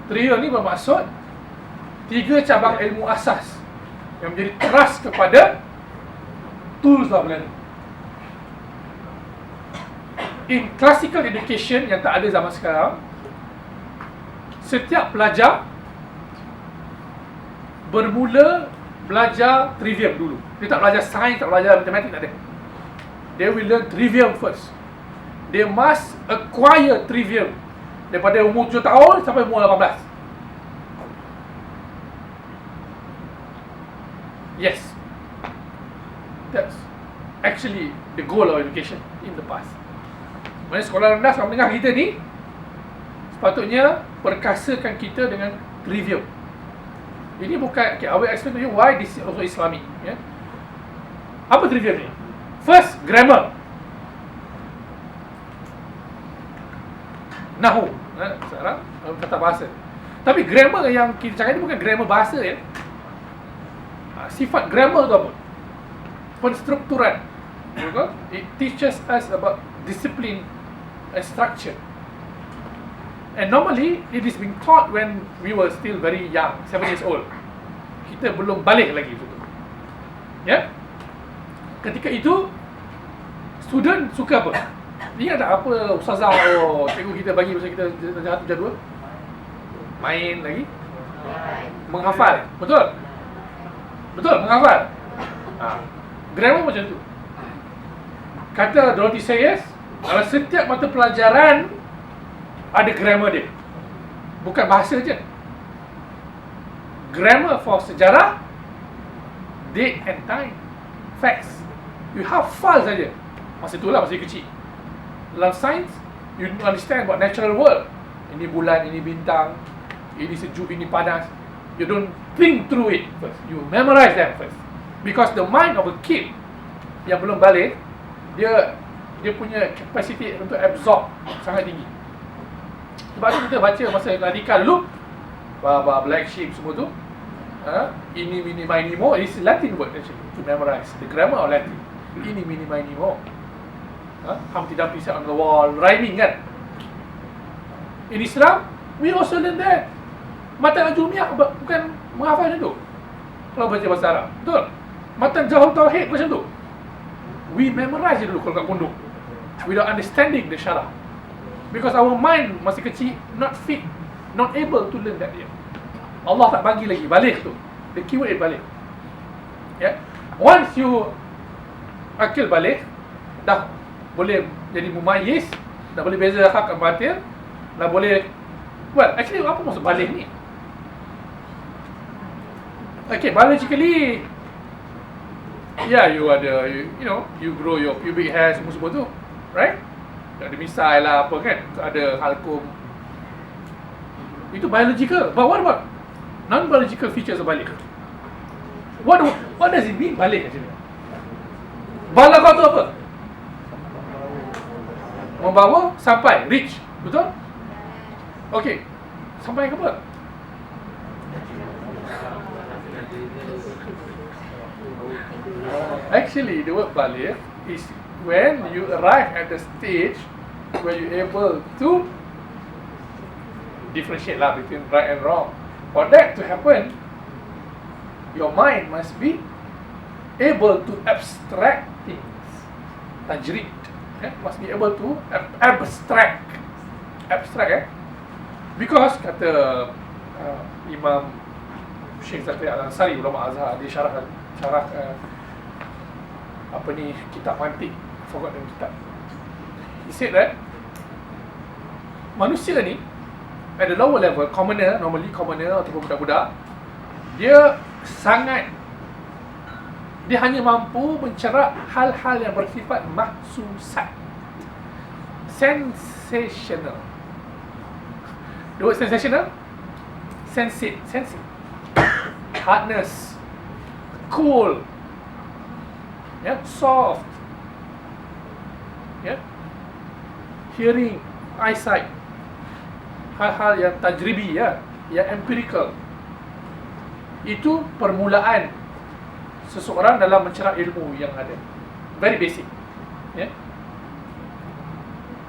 Trivium ni bermaksud 3 cabang ilmu asas yang menjadi trust kepada tools of learning. In classical education yang tak ada zaman sekarang, setiap pelajar bermula belajar trivium dulu. Dia tak belajar sains, tak belajar matematik, tak ada. They will learn trivium first. They must acquire trivium daripada umur 7 tahun sampai umur 18. Yes, that's actually the goal of education in the past. Maksudnya sekolah rendah, sekolah menengah kita ni sepatutnya perkasakan kita dengan trivium. Ini bukan, I will explain to you why this is also Islamic. Yeah? Apa trivium ni? First, grammar. Nahu. Sekarang kata bahasa. Tapi grammar yang kita cakap ni bukan grammar bahasa ya. Sifat grammar tu apa? Penstrukturan. It teaches us about discipline and structure. And normally, it is being taught when we were still very young, 7 years old. Kita belum balik lagi itu. Ya? Ketika itu, student suka apa? Ingat tak apa ustazah, cikgu kita bagi masa kita jadwal? Main lagi? Menghafal. Betul? Betul, menghafal. Grammar macam tu. Kata Dorothy Sayers, dalam setiap mata pelajaran ada grammar dia. Bukan bahasa je. Grammar for sejarah, date and time, facts. You hafal saja. Masa itulah, masa kecil. Dalam science, you understand about natural world. ini bulan, ini bintang, ini sejuk, ini panas. You don't think through it first. You memorize them first. Because the mind of a kid yang belum balik, dia punya capacity untuk absorb sangat tinggi. Sebab tu kita baca masa radikal dulu, black sheep semua tu, ini mini mini mo, is Latin word actually to memorize the grammar of Latin. Ini mini mini mo, Humpty Dumpty sat on the wall, rhyming kan. In Islam, we also learn that. Matan Ajumiah bukan menghafal macam tu kalau baca bahasa Arab, betul? Matan Jawab Tauhid macam tu, we memorize dulu kalau kat pondok without understanding the syarah. Because our mind masih kecil, not fit, not able to learn that yet. Allah tak bagi lagi balik tu. The keyword is balik. Yeah. Once you akil balik, dah boleh jadi mumayyiz, dah boleh beza hak dan batil, dah boleh, well, actually apa maksud balik ni? Okay, biologically, yeah, you ada, you grow your pubic hair semua tu, right? Ada misai lah apa kan, ada halkum. Itu biological. But what about non-biological features of balik? What does it mean balik actually? Balagha tu apa? Membawa sampai, reach, betul? Okay, sampai ke apa? Actually, the word balik is when you arrive at the stage where you're able to differentiate lah between right and wrong. For that to happen, your mind must be able to abstract things. Tajrid, must be able to abstract. Because kata Imam Syekh Zakaria Al-Ansari, ulama Azhar, dia syarah apa ni, kitab mantik, forgot the kitab. He said that manusia ni at the lower level, commoner ataupun budak-budak, dia hanya mampu mencerap hal-hal yang bersifat mahsusat, sensational. The word sensational, sensate, hardness, cool, soft, hearing, eyesight, hal-hal yang tajribi, yang empirical. Itu permulaan seseorang dalam mencerap ilmu yang ada, very basic.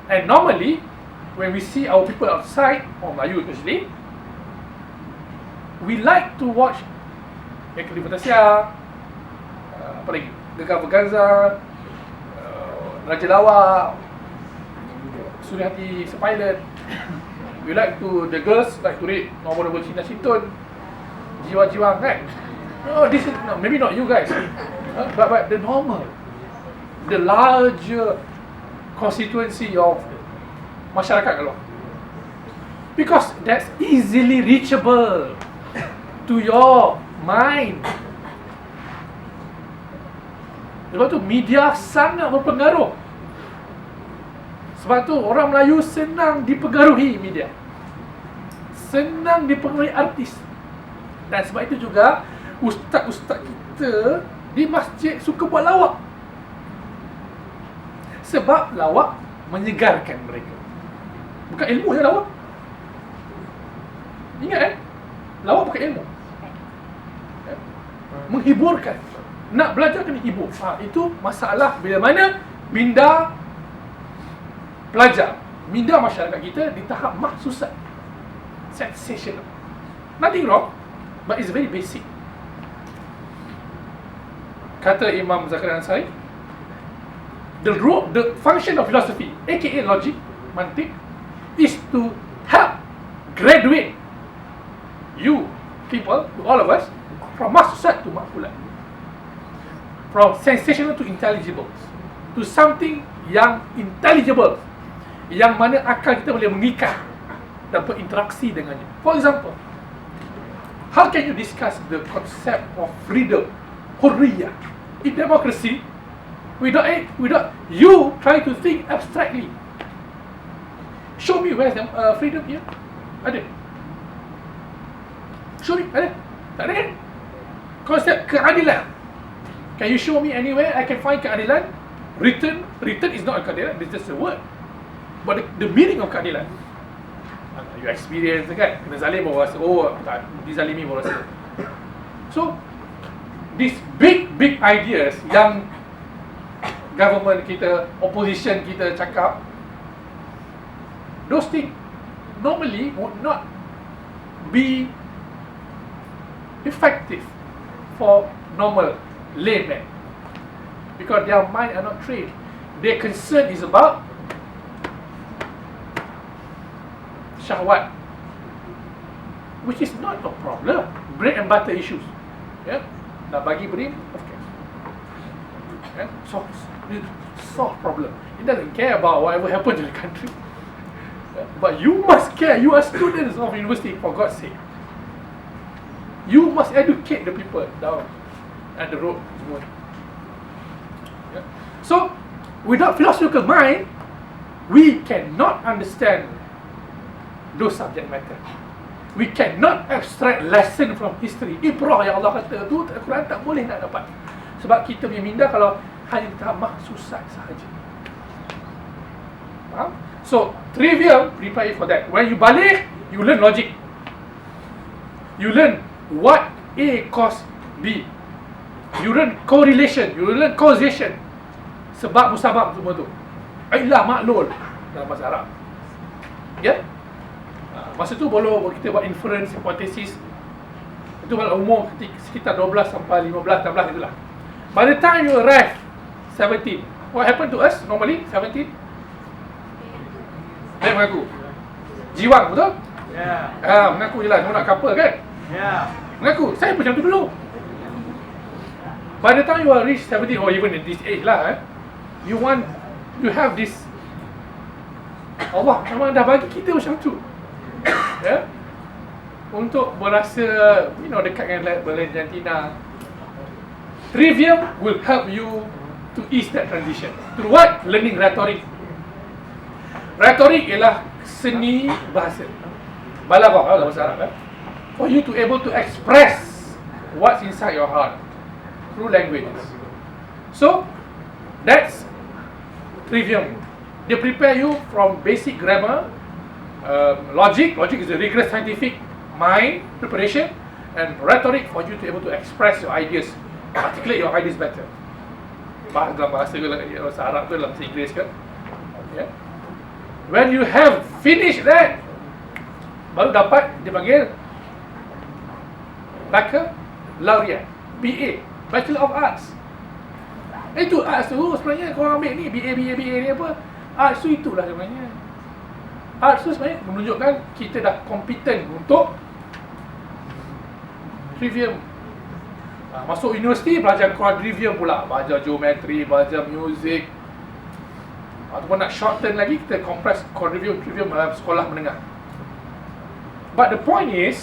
And normally when we see our people outside, or Melayu especially, we like to watch Ekli Fantasia, apa lagi, Gegar Berganza, Raja Lawak, Suriati Sepilot. We like to, the girls like to read novel Cina Sinton, Jiwa-Jiwa kan. Oh, this is, no, maybe not you guys, but the normal, the larger constituency of masyarakat kalau. Because that's easily reachable to your mind. Sebab tu media sangat berpengaruh. Sebab tu orang Melayu senang dipengaruhi media, senang dipengaruhi artis. Dan sebab itu juga ustaz-ustaz kita di masjid suka buat lawak. Sebab lawak menyegarkan mereka. Bukan ilmu je lawak. Ingat lawak bukan ilmu, menghiburkan. Nak belajar kena hibur. Itu masalah bila mana minda pelajar, minda masyarakat kita di tahap mahsusat, sensational. Nothing wrong, but it's very basic. Kata Imam Zakaria Al-Ansari, the function of philosophy, aka logic, mantik, is to help graduate you people, to all of us, from mahsusat to makfulat, from sensational to intelligible, to something yang intelligible, yang mana akal kita boleh mengikat dan berinteraksi dengannya. For example, how can you discuss the concept of freedom, hurriyah, in democracy without you try to think abstractly? Show me where's the freedom here. Ada? Show me, ada? Tak ada kan? Konsep keadilan. Can you show me anywhere I can find keadilan? Return is not a keadilan, it's just a word. But the meaning of keadilan, you experience kan, kena zalim baru rasa, oh tak, dizalimi baru rasa. So these big ideas yang government kita, opposition kita cakap, those things normally would not be effective for normal layman, because their mind are not trained. Their concern is about syahwat, which is not a problem. Bread and butter issues. Yeah? Nak bagi brain, of course. Yeah? Solve problem. It doesn't care about whatever happened to the country. Yeah? But you must care. You are students of university, for God's sake. You must educate the people down at the road. Yeah? So, without philosophical mind, we cannot understand those subject matter. We cannot extract lesson from history. Ibrah yang Allah kata tu, Al-Quran tak boleh nak dapat. Sebab kita punya minda kalau hanya tamah susah sahaja. Faham? So, trivial, prepare for that. When you balik, you learn logic. You learn what A cause B. You learn correlation, you learn causation. Sebab musabab semua tu. Ilah maklul dalam bahasa Arab. Ya? Masa tu boleh kita buat inference, hypothesis. Itu pada umur sekitar 12 sampai 15, 16 itulah. By the time you arrive 17, what happened to us normally 17? Dia mengaku. Jiwang, betul? Ya. Mengaku je lah, semua nak couple kan? Ya. Mengaku, saya pun macam tu dulu. By the time you are reach 17 or even in this age lah, you have this, Allah memang dah bagi kita macam tu. Ya? Untuk berasa, dekat dengan jantina. Trivium will help you to ease that transition. Through what? Learning rhetoric. Rhetoric ialah seni bahasa. Balaghah dalam bahasa Arab. For you to able to express what's inside your heart through languages. So, that's trivium. They prepare you from basic grammar, logic is a rigorous scientific mind preparation, and rhetoric for you to able to express your ideas, articulate your ideas better. Dalam bahasa Arab ke dalam bahasa Inggeris ke. Yeah. When you have finished that, baru dapat dipanggil Baccalaureate, BA, Bachelor of Arts. Itu arts tu sebenarnya korang ambil ni BA ni apa? Arts tu itulah sebenarnya. Arts tu sebenarnya menunjukkan kita dah kompeten untuk trivium. Masuk universiti belajar quadrivium pula, belajar geometri, belajar music. Ataupun nak shorten lagi, kita compress quadrivium, trivium dalam sekolah menengah. But the point is,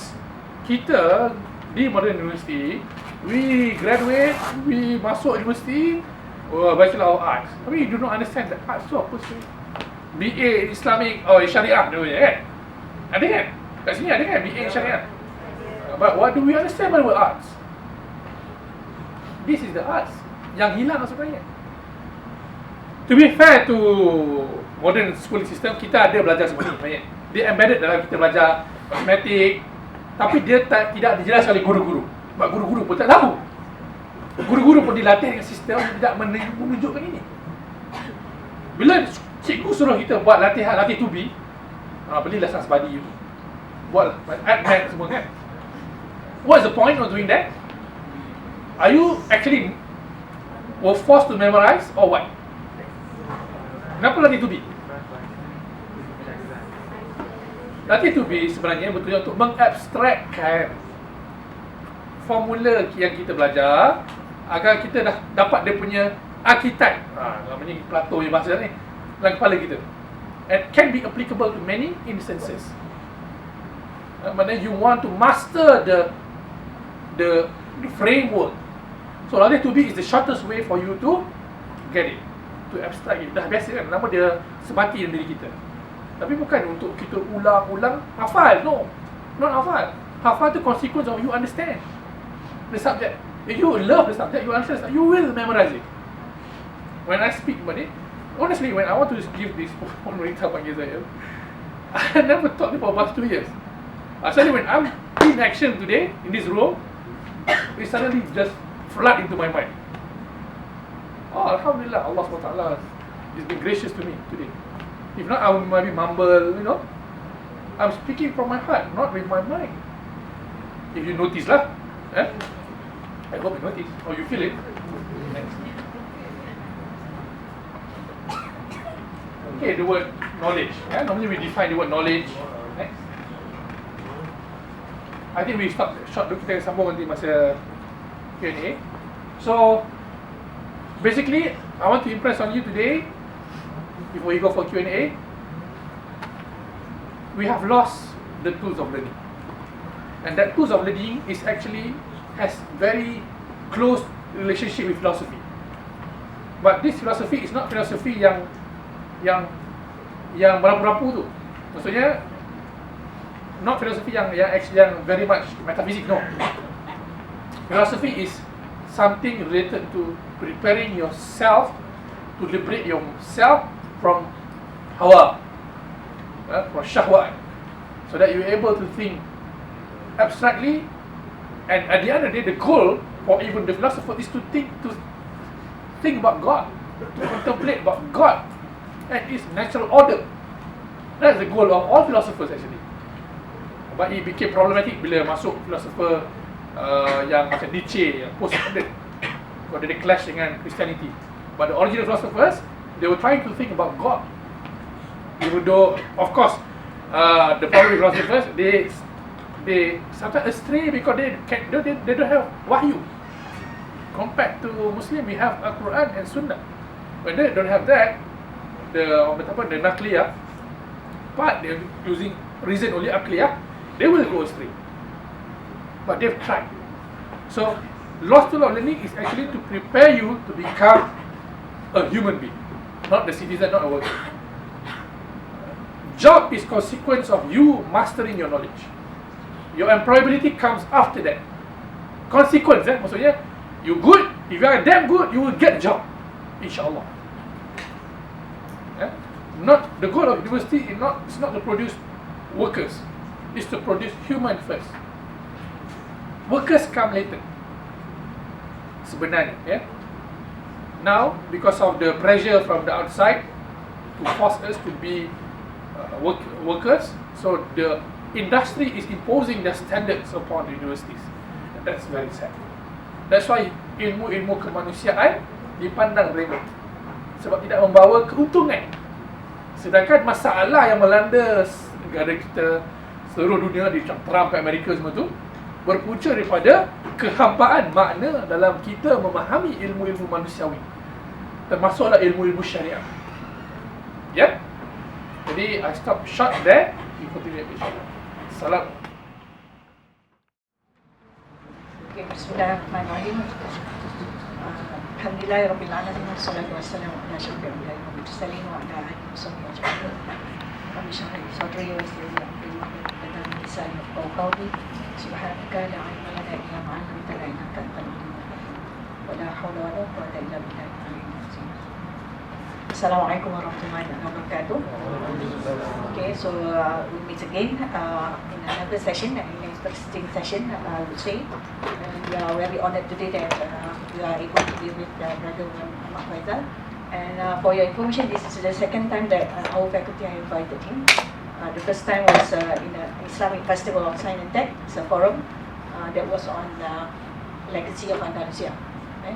kita di modern university, we graduate, we masuk university, Bachelor of Arts. Tapi you do not understand the arts tu apa sih? BA Islamic Syariah dulu kan? Ada kan? Kat sini ada kan BA Syariah? But what do we understand by the word arts? This is the arts yang hilang sebenarnya. To be fair to modern schooling system, kita ada belajar semua ni banyak. Dia embedded dalam kita belajar matematik, tapi dia tidak dijelaskan oleh guru-guru. Sebab guru-guru pun tak tahu. Guru-guru pun dilatih dengan sistem yang tidak menunjukkan ini. Bila cikgu suruh kita buat latih to be, belilah science body tu, buat add math semua kan. What's the point of doing that? Are you actually were forced to memorize or what? Kenapa latih to be? Latih to be sebenarnya betulnya untuk mengabstrakkan formula yang kita belajar agar kita dah dapat dia punya archetype. Namanya Plato punya bahasa ni dalam kepala kita. And can be applicable to many instances. Maknanya you want to master the framework. So latih to be is the shortest way for you to get it, to abstract it. Dah biasa kan, nama dia sebati dalam diri kita. Tapi bukan untuk kita ulang-ulang hafal. No, not hafal. Hafal tu consequence of you understand the subject. If you love the subject, you understand, you will memorize it. When I speak about it, honestly, when I want to give this one mereka panggil saya, I never taught it for the past 2 years. Suddenly when I'm in action today, in this room, it suddenly just flood into my mind. Oh, Alhamdulillah, Allah SWT has been gracious to me today. If not, I would maybe mumble, you know. I'm speaking from my heart, not with my mind. If you notice lah, I hope you notice, or you feel it. Next. Okay, the word knowledge. Normally we define the word knowledge. Next. I think we stop short dulu, kita sambung nanti masa Q&A. So, basically, I want to impress on you today, before we go for Q&A, we have lost the tools of learning. And that tools of learning is actually has very close relationship with philosophy. But this philosophy is not philosophy yang merapu-rapu tu. Maksudnya not philosophy yang very much metaphysics, no. Philosophy is something related to preparing yourself to liberate yourself from hawa, from syahwat, so that you're able to think abstractly. And at the end of the day, the goal for even the philosopher is to think about God, to contemplate about God and His natural order. That's the goal of all philosophers actually. But it became problematic bila masuk philosopher yang macam Nietzsche, yang post-modern, kalau dia clash dengan Christianity. But the original philosophers, they were trying to think about God. Even though, of course, the problem with philosophers, they sometimes astray because they don't have wahyu. Compared to Muslim, we have Al-Quran and Sunnah. When they don't have that, the nakliyah part, they're using reason only akliyah, they will go astray. But they've tried. So, lost tool of learning is actually to prepare you to become a human being, not the citizen, not a worker. Job is consequence of you mastering your knowledge. Your employability comes after that. Consequence, maksudnya, you good, if you are damn good, you will get job, insyaAllah. Not the goal of university is not to produce workers, it's to produce human first. Workers come later. Sebenarnya, now because of the pressure from the outside to force us to be workers, so the industry is imposing their standards upon the universities. And that's very sad. That's why ilmu-ilmu kemanusiaan dipandang remeh sebab tidak membawa keuntungan. Sedangkan masalah yang melanda negara kita, seluruh dunia, di Trump ke Amerika semua tu, berpunca daripada kehambaan makna dalam kita memahami ilmu-ilmu manusiawi, termasuklah ilmu-ilmu syariah. Ya? Jadi I stop short there. We continue insyaAllah. Salam. Okay, bismillahirrahmanirrahim. Alhamdulillahirabbil alamin wassalatu wassalamu ala asyrafil anbiya'i wal mursalin wa ala alihi washabbihi ajma'in. Rabbi shrah li sadri wa yassir li amri wahlul 'uqdatam min lisani yafqahu qawli. Subhanaka la 'ilma lana illa ma 'allamtana innaka antal alimul hakim. Wa la hawla wa la quwwata illa billahil aliyyil azim. Assalamualaikum warahmatullahi wabarakatuh. Okay, so we meet again in another session, an interesting session, I would say. And we are very honored today that we are able to be with Brother Wan Ahmad Fayhsal. And for your information, this is the second time that our faculty have invited him. The first time was in the Islamic Festival of Science and Tech. It's a forum that was on legacy of Andalusia. Okay?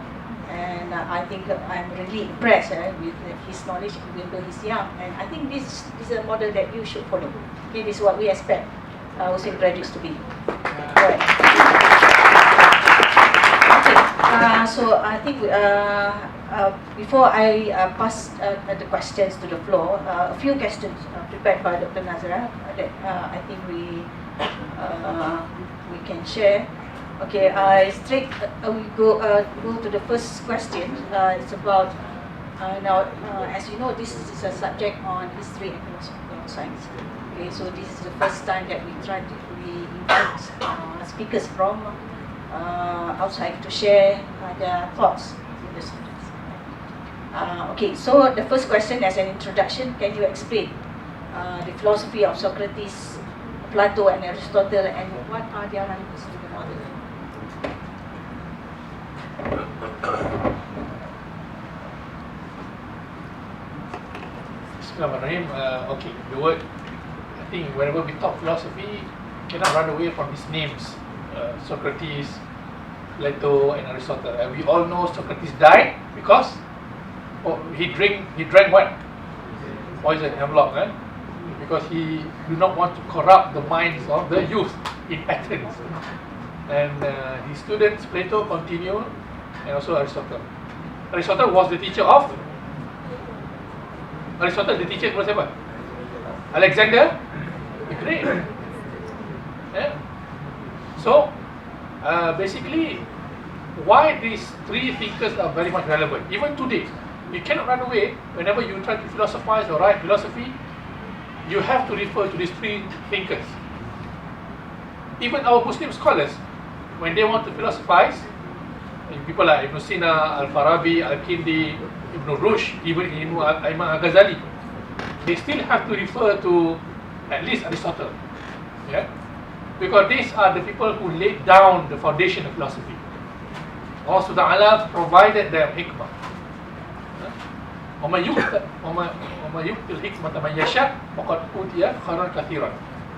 And I think I'm really impressed with his knowledge, even though he's young. And I think this is a model that you should follow. Okay, this is what we expect Muslim graduates to be. Right. Okay, so I think before I pass the questions to the floor, a few questions prepared by Dr. Nazra that I think we can share. Okay, we go to the first question. It's about Now, as you know, this is a subject on history and philosophical science. Okay, so this is the first time that we invite speakers from outside to share their thoughts with the students. Okay, so the first question as an introduction, can you explain the philosophy of Socrates, Plato and Aristotle, and what are their relevance to the modern? Bismillahirrahmanirrahim. Okay, the word, I think whenever we talk philosophy, cannot run away from these names, Socrates, Plato and Aristotle. And we all know Socrates died because he drank what? Poison, hemlock, because he do not want to corrupt the minds of the youth in Athens. And his students, Plato, continued, and also Aristotle. Aristotle was the teacher of Aristotle, the teacher was siapa? Alexander the Great. Yeah. So basically, why these three thinkers are very much relevant even today. You cannot run away. Whenever you try to philosophize or write philosophy, you have to refer to these three thinkers. Even our Muslim scholars, when they want to philosophize, people like Ibn Sina, Al-Farabi, Al-Kindi, Ibn Rushd, even Imam Al-Ghazali, they still have to refer to at least Aristotle. Yeah? Because these are the people who laid down the foundation of philosophy. Allah Subhanahu wa Ta'ala provided them hikmah. وَمَنْ يُؤْتِ الْحِكْمَةَ مَنْ يَشَاءُ فَقَدْ أُوتِيَ خَيْرًا كَثِيرًا.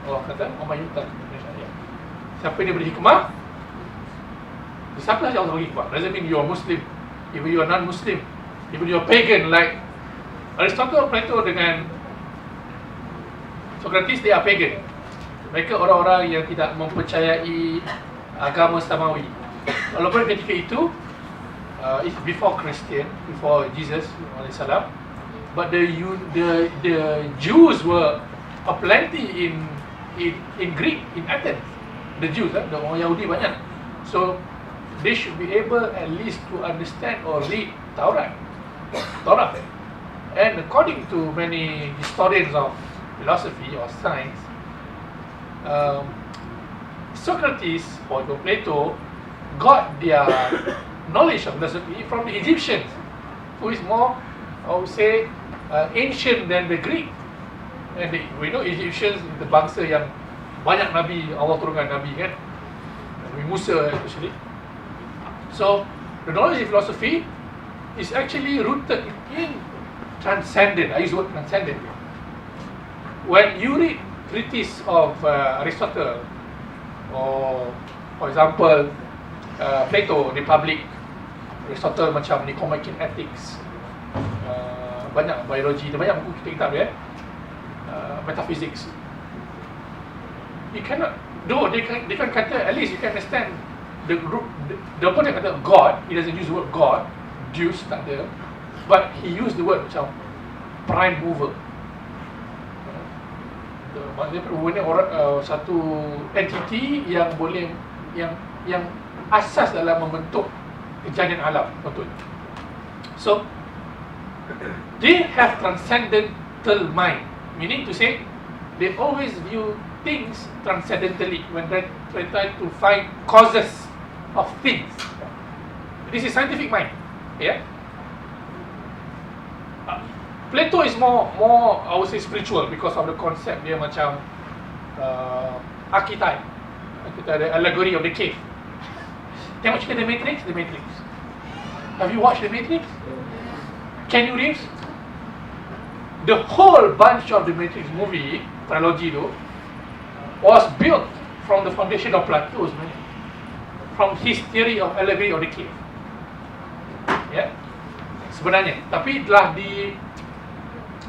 Allah kata, وَمَنْ يُؤْتِ الْحِكْمَةَ. Siapa yang diberi hikmah, siapa sahaja Allah beri hikmah. Doesn't mean you are Muslim, even you are non-Muslim, even you are pagan like Aristotle, Plato dengan Socrates, they are pagan. Mereka orang-orang yang tidak mempercayai agama samawi. Walaupun ketika itu it's before Christian, before Jesus alaihissalam, but the Jews were aplenty in Greek, in Athens. The Jews, the orang Yahudi banyak. So they should be able at least to understand or read Torah. And according to many historians of philosophy or science, Socrates or Plato got their knowledge of philosophy from the Egyptians, who is more, I would say, ancient than the Greek. And we know Egyptians, the bangsa yang banyak Nabi, Allah turunkan Nabi kan, Nabi Musa especially. So the knowledge of philosophy is actually rooted in transcendent. I use the word transcendent. When you read treatise of Aristotle, or for example Plato, Republic, Aristotle macam Nicomachean Ethics, banyak biologi, banyak buku kitab dia, metaphysics. You cannot, though they can kata, at least you can understand the group. The person kata God, he doesn't use the word God, Deus tak ada, but he used the word macam prime mover. Maksudnya ni orang, satu entity yang boleh yang asas dalam membentuk kejadian alam, betul. So they have transcendental mind, meaning to say they always view things transcendentally when they try to find causes of things. This is scientific mind, yeah. Plato is more I would say spiritual because of the concept dia macam archetype. Kita ada allegory of the cave. Tengok cerita The Matrix. Have you watched The Matrix? Can you read? The whole bunch of The Matrix movie, trilogy tu, was built from the foundation of Plato sebenarnya. From his theory of allegory of the cave. Yeah? Sebenarnya. Tapi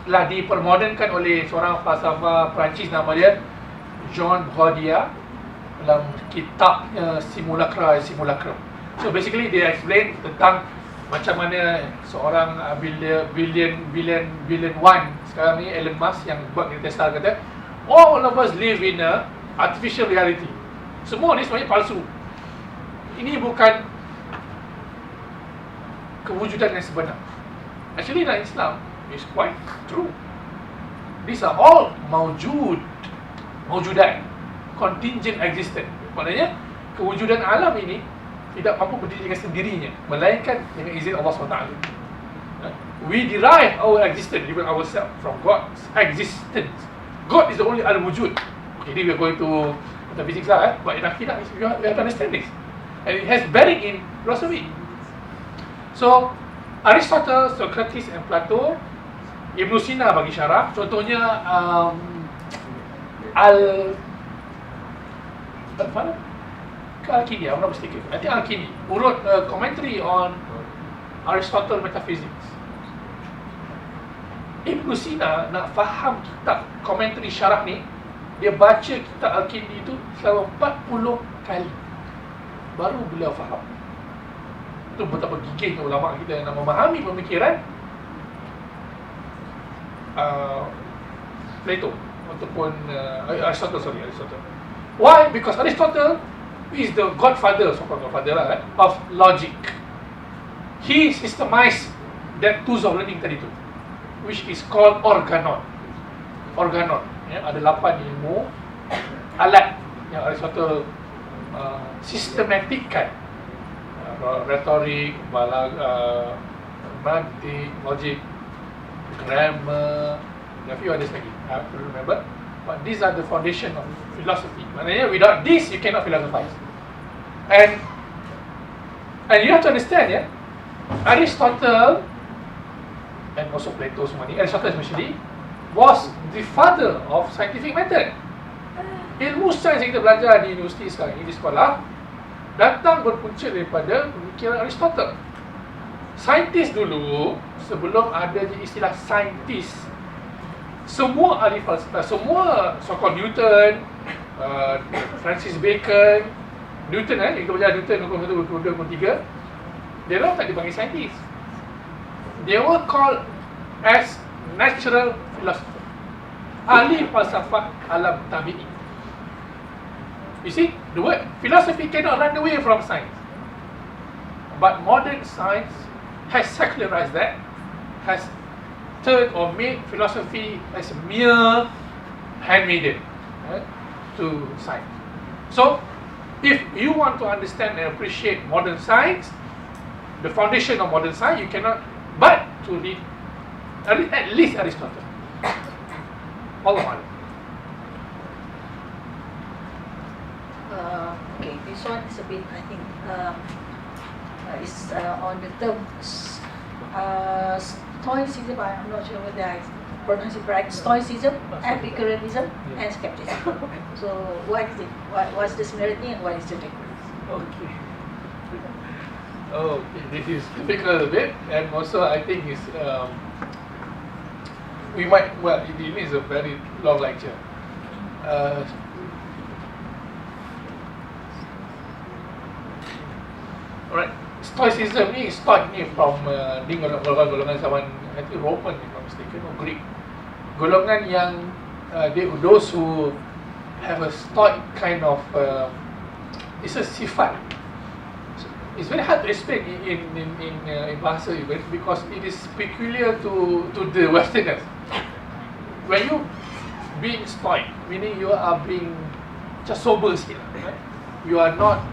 telah dipermodernkan oleh seorang falsafah Perancis nama dia Jean Baudrillard dalam kitabnya Simulacrum. So basically they explain tentang macam mana seorang billion one sekarang ni, Elon Musk yang buat kereta Tesla, kata all of us live in a artificial reality. Semua ni sebenarnya palsu. Ini bukan kewujudan yang sebenar. Actually, in Islam, it's quite true. These are all mawjudat, contingent existent. Maknanya, kewujudan alam ini tidak mampu berdiri dengan sendirinya, melainkan dengan izin Allah SWT. We derive our existence, even ourselves, from God's existence. God is the only al-wujud. Okay, we are going to metaphysics lah, but in Aqidah, we have to understand this. And it has bearing in philosophy. So, Aristotle, Socrates and Plato, Ibn Sina bagi syarah. Contohnya Al-Kindi, I'm not mistaken. I think Al-Kindi who wrote a commentary on Aristotle metaphysics. Ibn Sina nak faham kitab commentary syarah ni, dia baca kitab Al-Kindi itu selama 40 kali baru beliau faham. Itu betapa gigihnya ulama kita nak memahami pemikiran Plato ataupun Aristotle. Why? Because Aristotle is the godfather, so-called godfather lah, of logic. He systemized that tools of learning tadi tu, which is called organon. Ada 8 ilmu alat yang Aristotle sistematikkan. Retorik, mantik, logic, grammar, and a few others lagi. I have to remember. But these are the foundation of philosophy. Maknanya without this you cannot philosophize. And you have to understand, yeah, Aristotle and also Plato semua ni, Aristotle especially, was the father of scientific method. Ilmu sains yang kita belajar di universiti sekarang ini, di sekolah, datang berpunca daripada pemikiran Aristotle. Saintis dulu, sebelum ada istilah saintis, semua ahli falsafah, semua so-called Newton, Francis Bacon, Newton kita belajar Newton, hukum 3, dia orang tak dipanggil saintis. They were called as natural philosopher, ahli falsafah alam tabi'i. You see, the word philosophy cannot run away from science. But modern science has secularized that, has turned or made philosophy as a mere handmaiden to science. So, if you want to understand and appreciate modern science, the foundation of modern science, you cannot but to read at least Aristotle. Allah. Okay, this one is a bit, I think, is on the term Stoicism. I'm not sure whether I pronounce it right. Stoicism, Epicureanism, and skepticism. So, what is it? What's the similarity and what is the difference? Okay. Oh, this is difficult a bit, and also I think it's we might, well, it is a very long lecture. Alright, Stoicism ni, Stoic ni from ni golongan zaman, I think Roman, if I'm mistaken, or Greek. Golongan yang those who have a Stoic kind of it's a sifat. It's very hard to explain in bahasa because it is peculiar to the Westerners. When you being Stoic, meaning you are being just sober sikit, right? You are not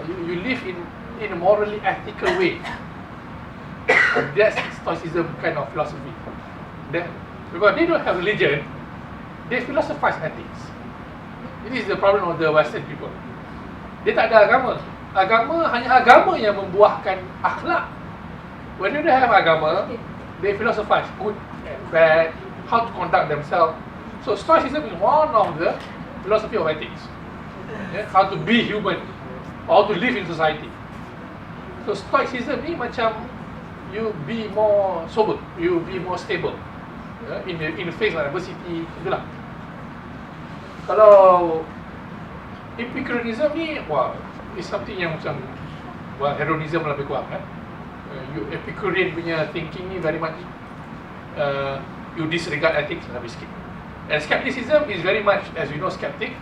you live in a morally ethical way. That's Stoicism kind of philosophy. Because they don't have religion, they philosophize ethics. This is the problem of the Western people. Dia tak ada agama. Hanya agama yang membuahkan akhlak. When they don't have agama, they philosophize good and bad, how to conduct themselves. So Stoicism is one of the philosophy of ethics. How to be human, how to live in society. So Stoicism ni macam you be more sober, you be more stable in the face of adversity, itulah. Kalau Epicureanism ni, wah, it's something yang macam, well, hedonism lebih kurang Epicurean punya thinking ni very much you disregard ethics lebih sikit. And skepticism is very much, as you know, skeptic,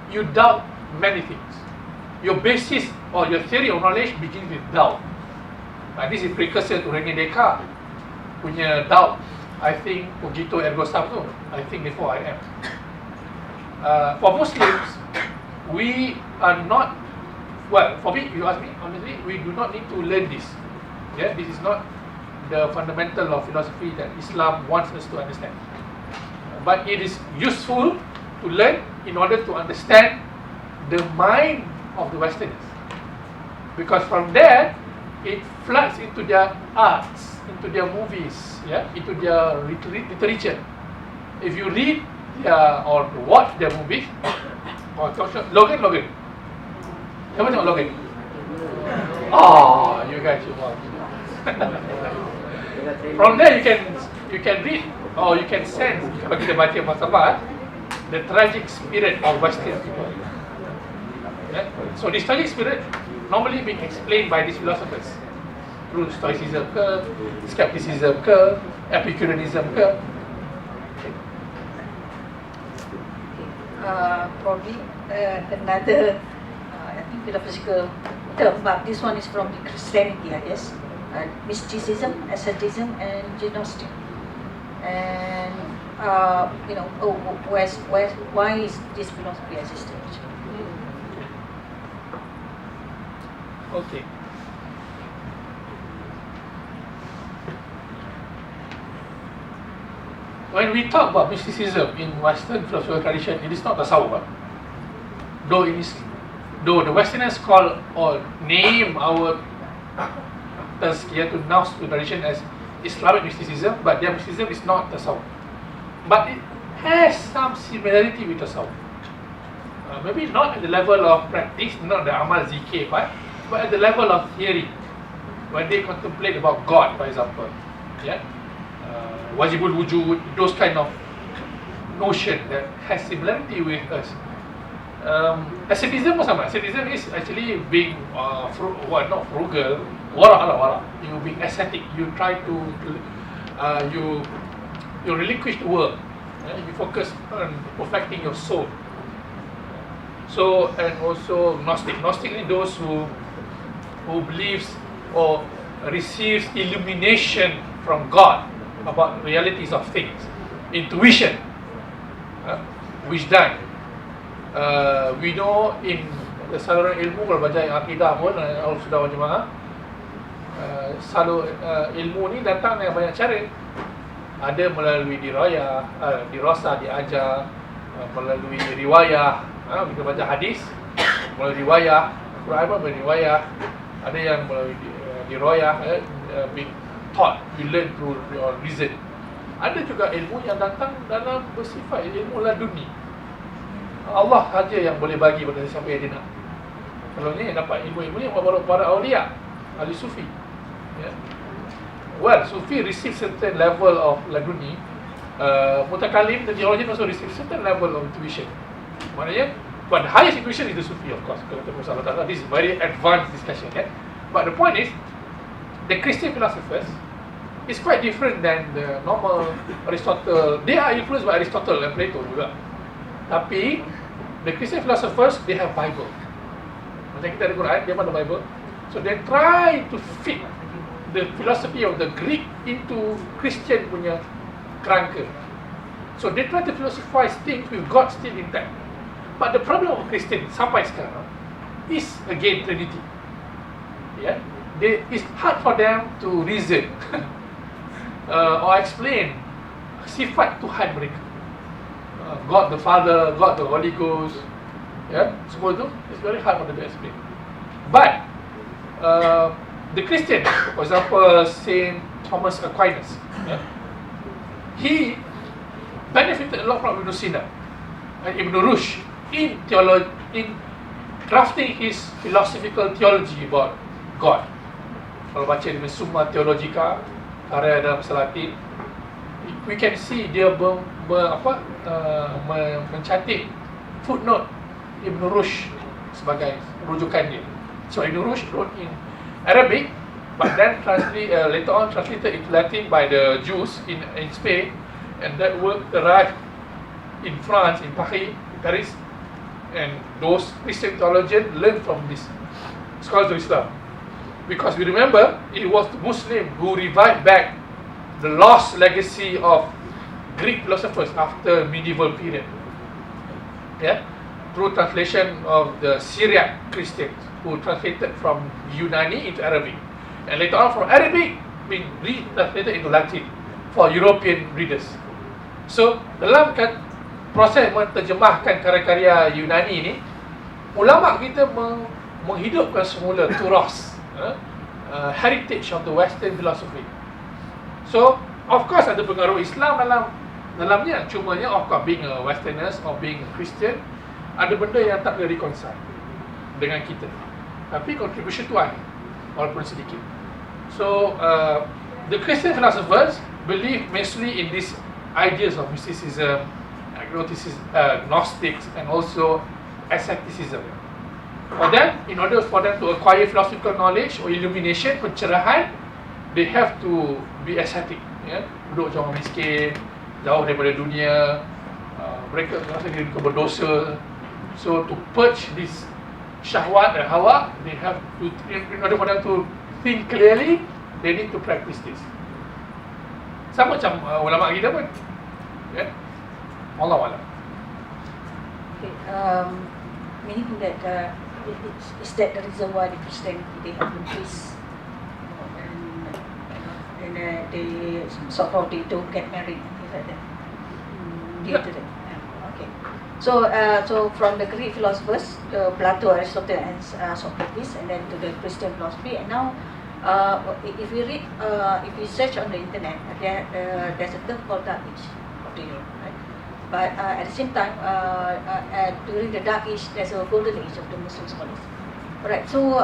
you doubt many things. Your basis or your theory of knowledge begins with doubt. This is precursor to René Descartes. punya doubt, I think begitu ergo sum tu, I think therefore I am. For Muslims, we are not, well, for me, you ask me, honestly, we do not need to learn this. Yeah, this is not the fundamental of philosophy that Islam wants us to understand. But it is useful to learn in order to understand the mind of the Westerners. Because from there, it floods into their arts, into their movies, yeah, into their literature. If you read or watch their movies, or talk show, Logan. Siapa tengok Logan? Oh, you guys should watch. From there you can read or you can sense, kalau kita baca falsafah, the tragic spirit of Western people. Yeah? So this tragic spirit normally being explained by these philosophers through Stoicism ke, skepticism ke, Epicureanism ke. Probably another I think philosophical term, but this one is from Christianity, I guess. Mysticism, asceticism, and gnostic. And why is this philosophy existent? Okay. When we talk about mysticism in Western philosophical tradition, it is not tasawwuf. Though the Westerners call or name our tazkiyah to nafs to tradition as Islamic mysticism, but their mysticism is not tasawwuf. But it has some similarity with tasawwuf. Maybe not at the level of practice, not the amal zikir part, but at the level of theory. When they contemplate about God, for example, yeah, wajibul wujud, those kind of notion that has similarity with us. Asceticism pun sama. Asceticism is actually being not frugal, wara. You being ascetic. You try to you relinquish the world. You focus on perfecting your soul. So, and also Gnostic. Gnostic is those who believes or receives illumination from God about realities of things, intuition, wisdom. We know in saluran ilmu, kalau baca akidah pun, Allah sudah jemaah, ilmu ni datang dengan banyak cara. Ada melalui dirayah, dirasa, diajar, melalui riwayah, kita baca hadis melalui riwayah, Quran pun melalui riwayah. Ada yang melalui dirayah, being taught, you learn through your reason. Ada juga ilmu yang datang dalam bersifat ilmu laduni. Allah saja yang boleh bagi pada siapa yang dia nak. Kalau ni yang dapat ilmu-ilmu ni baru para awliya, ahli sufi. Yeah. Well, sufi receive certain level of laduni. Mutakalim, the theologian also receive certain level of intuition. Maknanya, but the highest intuition is the sufi, of course. Kalau kita Allah Ta'ala, this is very advanced discussion. Yeah? But the point is, the Christian philosophers is quite different than the normal Aristotle. They are influenced by Aristotle and Plato juga. Tapi the Christian philosophers, they have Bible. Macam kita ada Quran, dia ada Bible. So they try to fit the philosophy of the Greek into Christian punya kerangka. So they try to philosophize things with God still intact. But the problem of Christian sampai sekarang is again Trinity. Yeah, it's hard for them to reason or explain sifat Tuhan mereka. God the Father, God the Holy Ghost, yeah, semua itu it's very hard for them to explain. But the Christian, for example, Saint Thomas Aquinas, yeah, he benefited a lot from Ibn Sina and Ibn Rushd in crafting his philosophical theology about God. Kalau baca di Summa Theologica, karya dalam bahasa Latin, we can see dia mencantik footnote Ibn Rushd sebagai rujukan dia. So Ibn Rushd wrote in Arabic, but then later on translated into Latin by the Jews in Spain, and that work arrived in France, in Paris, and those Christian theologians learned from this scholars of Islam. Because we remember, it was the Muslim who revived back the lost legacy of Greek philosophers after medieval period. Yeah, through translation of the Syriac Christians who translated from Yunani into Arabic, and later on from Arabic being retranslated into Latin for European readers. So dalam proses menterjemahkan karya-karya Yunani ni, ulama kita menghidupkan semula turas, heritage of the Western philosophy. So of course ada pengaruh Islam dalamnya. Cumanya of course being a Westerners or being a Christian, ada benda yang tak boleh reconcile dengan kita. Tapi contribution tu ada, walaupun sedikit. So the Christian philosophers believe mostly in these ideas of mysticism, Gnostics, and also asceticism. For them, in order for them to acquire philosophical knowledge or illumination, pencerahan, they have to be ascetic. Yeah? Duduk jauh miskin, jauh daripada dunia, mereka rasa diri mereka berdosa. So to purge this syahwat and hawa, they have to, in order for them to think clearly, they need to practice this. Sama macam ulama kita pun. Yeah? Allah Alam. Okay, meaning that is that the reason why the Christian they have been priests, and they sort of they don't get married, things like that. Due to that. Okay. So from the Greek philosophers, Plato, Aristotle, and Socrates, and then to the Christian philosophy, and now if we read, if we search on the internet, there's a term called Dark Age of the Europe, right? But at the same time, during the Dark Age, there's a golden age of the Muslim scholars. Alright. So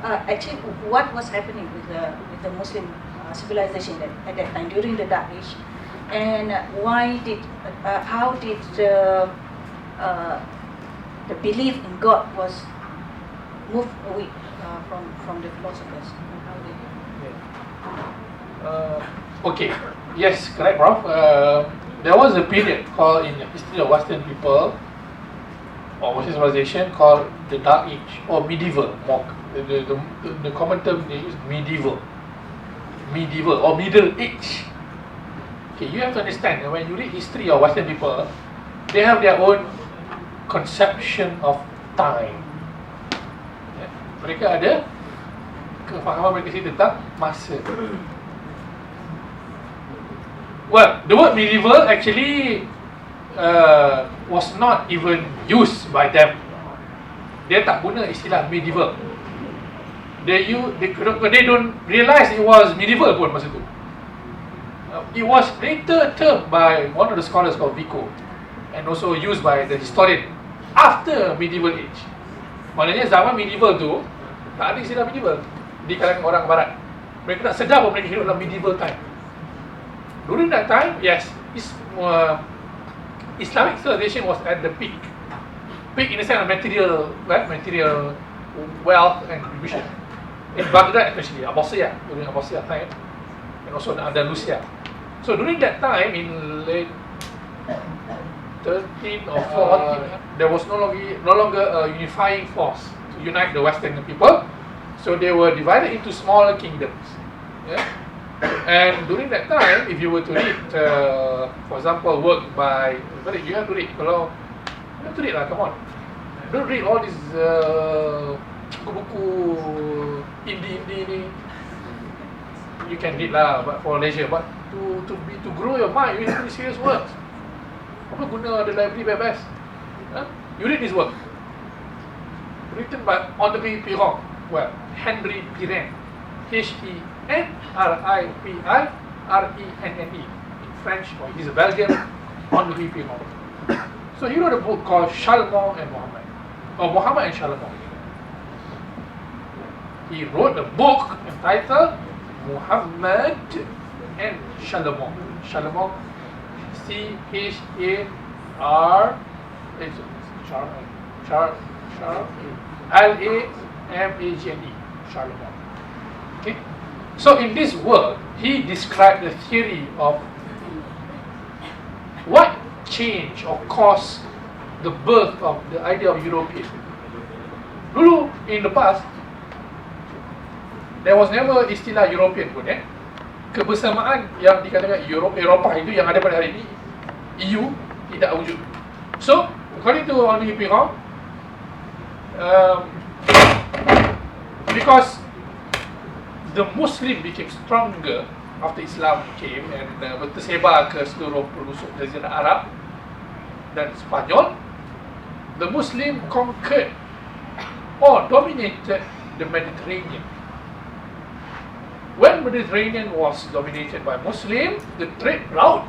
actually, what was happening with the Muslim civilization at that time during the Dark Age, and how did the belief in God was moved away from the philosophers? How did Okay, yes, correct, Prof. There was a period called in the history of Western people or Western civilization called the Dark Age or medieval. The common term is medieval or Middle Age. Okay, you have to understand that when you read history of Western people, they have their own conception of time. Yeah. Mereka ada kefahaman mereka sendiri tentang masa. Well, the word medieval actually was not even used by them. Dia tak guna istilah medieval. They don't realize it was medieval pun masa tu. It was later termed by one of the scholars called Vico, and also used by the historian after medieval age. Maknanya zaman medieval tu tak ada istilah medieval di kalangan orang barat. Mereka tak sedar bahawa mereka hidup dalam medieval time. During that time, yes, Islamic civilization was at the peak. Peak in the sense of material wealth and distribution. In Baghdad especially, during Abbasiyah time, and also in Andalusia. So during that time, in late 13 or 14, there was no longer a unifying force to unite the Western people. So they were divided into smaller kingdoms. Yeah? And during that time, if you were to read, for example, work by, you have to read, come on. Don't read all these buku-buku indie ni. You can read lah, but for leisure. But to grow your mind, you have to read serious works. Apa guna ada library bebas? You read this work, written by Henri Pirron. Well, Henry Pirron, Henripirenne, in French, or he's a Belgian, Henri Pirron. So he wrote a book called Charlemagne and Mohammed, or Muhammad and Charlemagne. He wrote a book entitled Muhammad and Charlemagne. Charlemagne, Charlemagne, Charlemagne. Okay. So in this work, he described the theory of what changed or caused the birth of the idea of European. Dulu, in the past, there was never istilah European pun, kebersamaan yang dikatakan Eropah itu yang ada pada hari ini, EU, tidak wujud. So, according to Wan Ahmad Fayhsal, because the Muslim became stronger after Islam came and tersebar ke seluruh pelosok Jazirah Arab dan Spanyol, the Muslim conquered or dominated the Mediterranean. When Mediterranean was dominated by Muslim, the trade route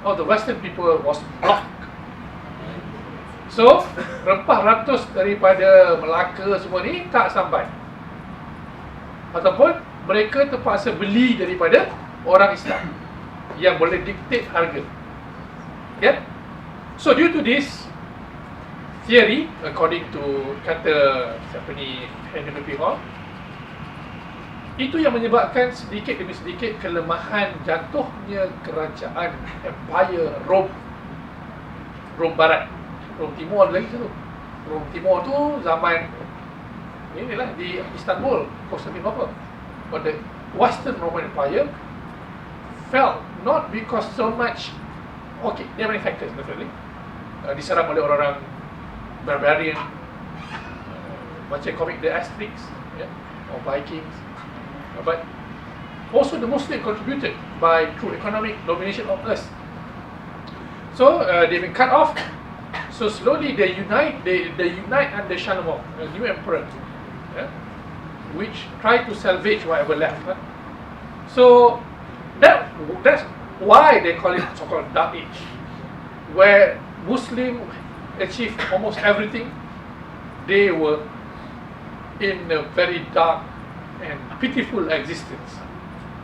of the Western people was blocked. So, rempah ratus daripada Melaka semua ni tak sampai. Ataupun mereka terpaksa beli daripada orang Islam yang boleh dictate harga. Yeah? So, due to this theory, according to kata siapa ni, Wan Fayhsal, itu yang menyebabkan sedikit demi sedikit kelemahan jatuhnya kerajaan Empire Rom Barat. Rom Timur ada lagi satu. Rom Timur tu zaman inilah di Istanbul, Konstantinopel. But the Western Roman Empire fell not because so much. Okay, there are many factors definitely. Diserang oleh orang-orang barbarian, macam komik The Asterix, yeah, or Vikings. But also the Muslim contributed by through economic domination of us. So they've been cut off. So slowly they unite under Charlemagne, a new emperor, yeah, which tried to salvage whatever left. So that's why they call it so-called Dark Age, where Muslim achieved almost everything. They were in a very dark and pitiful existence.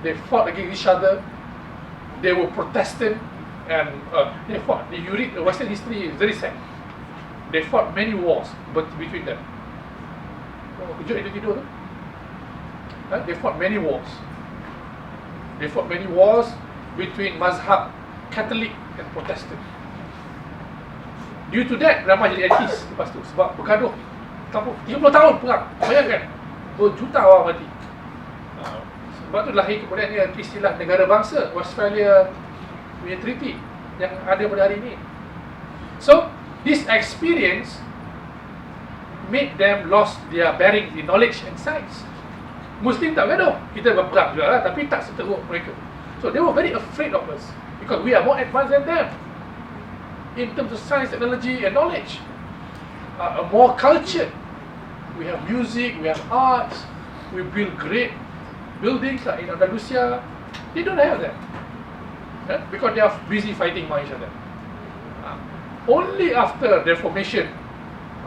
They fought against each other. They were Protestant, and they fought. If you read the Western history, it's very sad. They fought many wars between them. Kejut itu tidur tu. They fought many wars. They fought many wars between mazhab Catholic and Protestant. Due to that, ramai jadi atheist lepas tu sebab bergaduh 30 tahun perang. Bayangkan, berjuta orang mati. Sebab tu lahir kemudian istilah negara bangsa, Westphalia punya treaty yang ada pada hari ini. So, this experience made them lost their bearing in knowledge and science. Muslim tak gaduh, kita berperang juga lah, tapi tak seteruk mereka. So, they were very afraid of us because we are more advanced than them in terms of science, technology and knowledge. More cultured. We have music, we have arts, we build great buildings like in Andalusia. They don't have that, because they are busy fighting among each other. Only after the reformation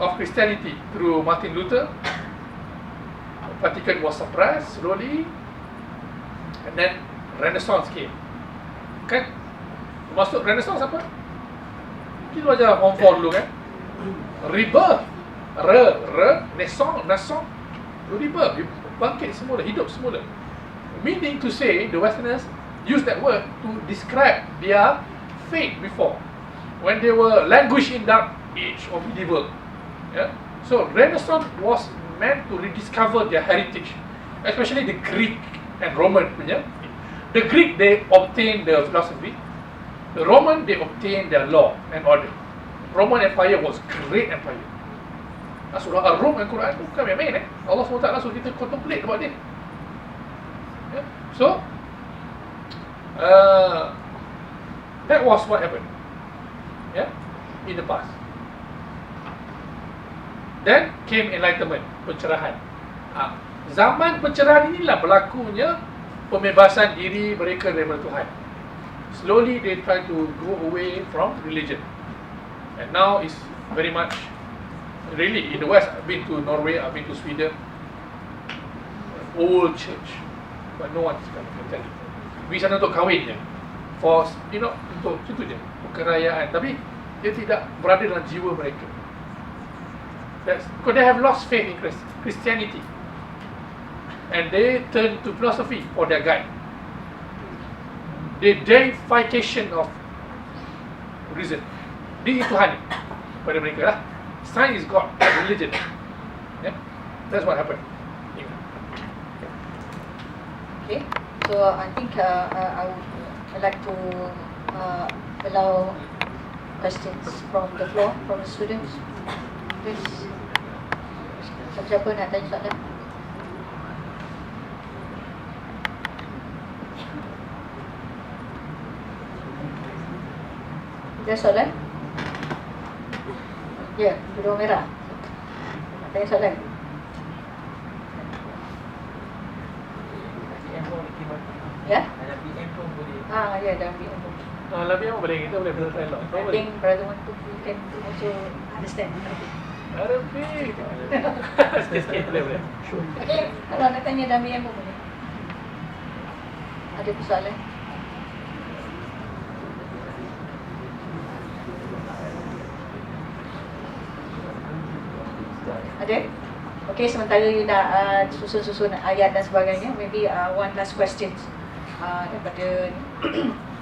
of Christianity through Martin Luther, Vatican was suppressed slowly, and then Renaissance came. Kan? Masuk Renaissance apa? Kita baca form 4 dulu kan? Rebirth. Naissance. Rebirth. Bangkit semula, hidup semula. Meaning to say, the Westerners use that word to describe their fate before, when they were languished in dark age or medieval. Yeah? So Renaissance was meant to rediscover their heritage, especially the Greek and Roman punya. The Greek, they obtained the philosophy. The Roman, they obtained their law and order. Roman Empire was great empire. Surah Ar-Rum dan Quran itu bukan main-main. Allah SWT suruh kita contemplate about dia. Yeah? So that was what happened, yeah, in the past. Then came enlightenment, pencerahan. Zaman pencerahan inilah berlakunya pembebasan diri mereka daripada Tuhan. Slowly they try to go away from religion, and now it's very much really in the West. I've been to Norway, I've been to Sweden, old church, but no one can tell you. Pergi sana untuk kahwin je, for untuk itu je, kerayaan. Tapi dia tidak berada dalam jiwa mereka. That's because they have lost faith in Christianity, and they turn to philosophy for their guide. The deification of reason, diri Tuhan pada mereka lah. Science is God, religion. Yeah? That's what happened. Okay, so So I think I'd like to allow questions from the floor, from the students. Please. Siapa nak tanya soalan? Ada soalan? Ya, hidung merah. Nak tanya soalan? Ya? Ada PM pun boleh. Ya, dalam BM pun. Lebih apa boleh kita boleh bertanya dialog. I think brother want to, we can also understand. Arabic. Sikit-sikit boleh. Okay, kalau nak tanya dalam BM pun boleh. Ada persoalan? Ada? Okay, sementara you nak susun-susun ayat dan sebagainya, maybe one last question daripada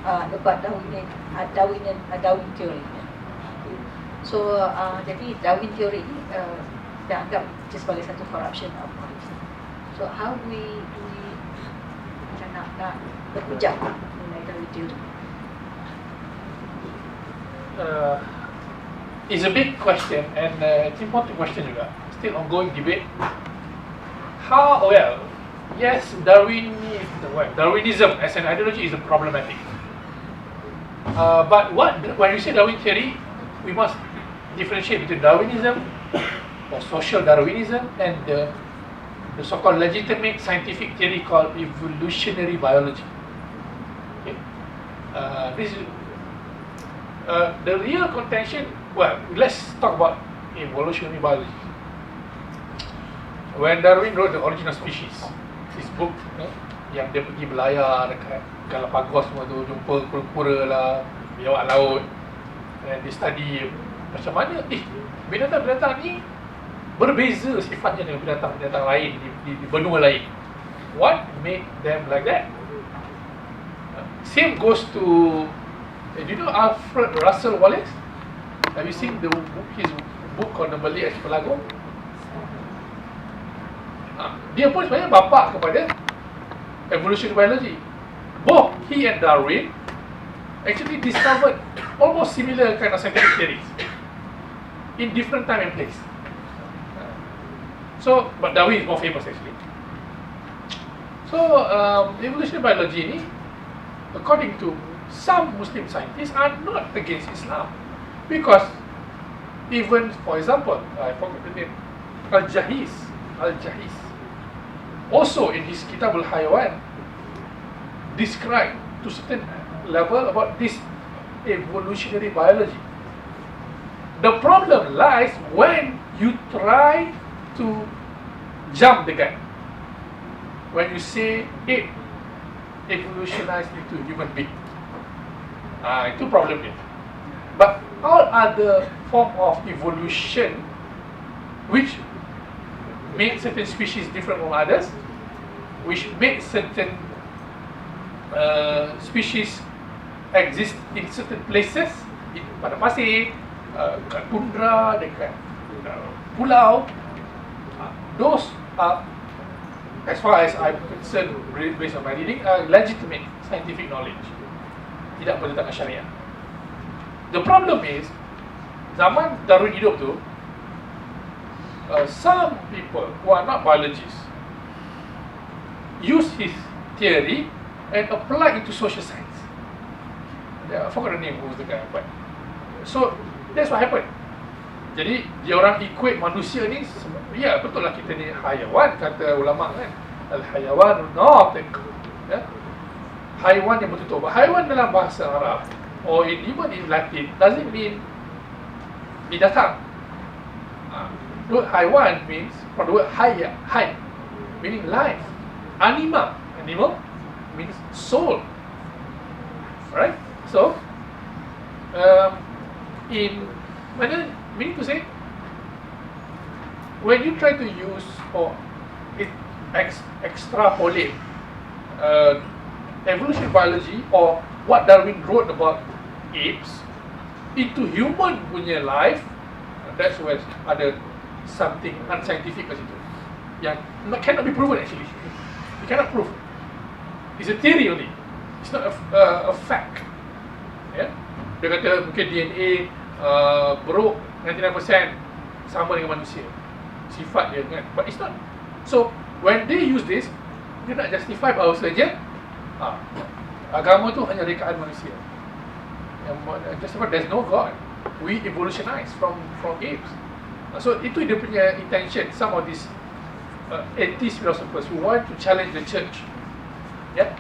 about Darwin theory. So, jadi Darwin theory ni dah anggap sebagai satu corruption of knowledge. So, how do we macam nak berhujah mengenai Darwin theory? It's a big question and it's important question juga. Still ongoing debate. Yes, Darwinism as an ideology is problematic. But when you say Darwin theory, we must differentiate between Darwinism or social Darwinism and the so-called legitimate scientific theory called evolutionary biology. Okay? This is the real contention. Well, let's talk about evolutionary biology. When Darwin wrote The Origin of Species, his book, yang dia pergi berlayar dekat Galapagos semua tu, jumpa kura-kura lah, biawak laut, dan dia study macam mana binatang-binatang ni berbeza sifatnya dengan binatang-binatang lain di benua lain. What made them like that? Same goes to, do you know Alfred Russel Wallace? Have you seen his book on the Malay Archipelago? Dia pun sebenarnya bapa kepada evolution biology. Both he and Darwin actually discovered almost similar kind of scientific theories in different time and place. So, but Darwin is more famous actually. So, evolutionary biology ni, according to some Muslim scientists, are not against Islam, because even, for example, I forgot the name, Al-Jahiz, also in his Kitab Al-Hayawan, describe to certain level about this evolutionary biology. The problem lies when you try to jump the gun. When you say ape evolutionized into human being, itu problem dia. But all other form of evolution which make certain species different from others, which make certain species exist in certain places, pada pasir, kat tundra, dekat pulau, those are, as far as I'm concerned, based on my reading, legitimate scientific knowledge, tidak bertentangan syariah. The problem is, zaman Darwin hidup tu, some people who are not biologists use his theory and apply it to social science. I forgot the name who was the guy, but so that's what happened. Jadi dia orang equate manusia ni, ya betul lah kita ni hayawan, kata ulama kan, al-hayawan naatiq, ya, haiwan yang bertutur. Haiwan dalam bahasa Arab or even in Latin doesn't mean binatang. The word haiwan means from the word haya, hay, meaning life. Anima means soul. Right? So, meaning to say, when you try to use or extrapolate evolutionary biology or what Darwin wrote about apes into human punya life, that's where ada something unscientific kat situ yang cannot be proven actually. You cannot prove. It's a theory only. It's not a fact. Ya. Dia kata mungkin DNA buruk 99% sama dengan manusia. Sifat dia kan. But it's not. So when they use this, dia nak justify bahawa saja agama tu hanya rekaan manusia. Yang justify there's no God. We evolutionize from apes. So itu dia punya intention. Some of these atheist philosophers who want to challenge the church. Yeah.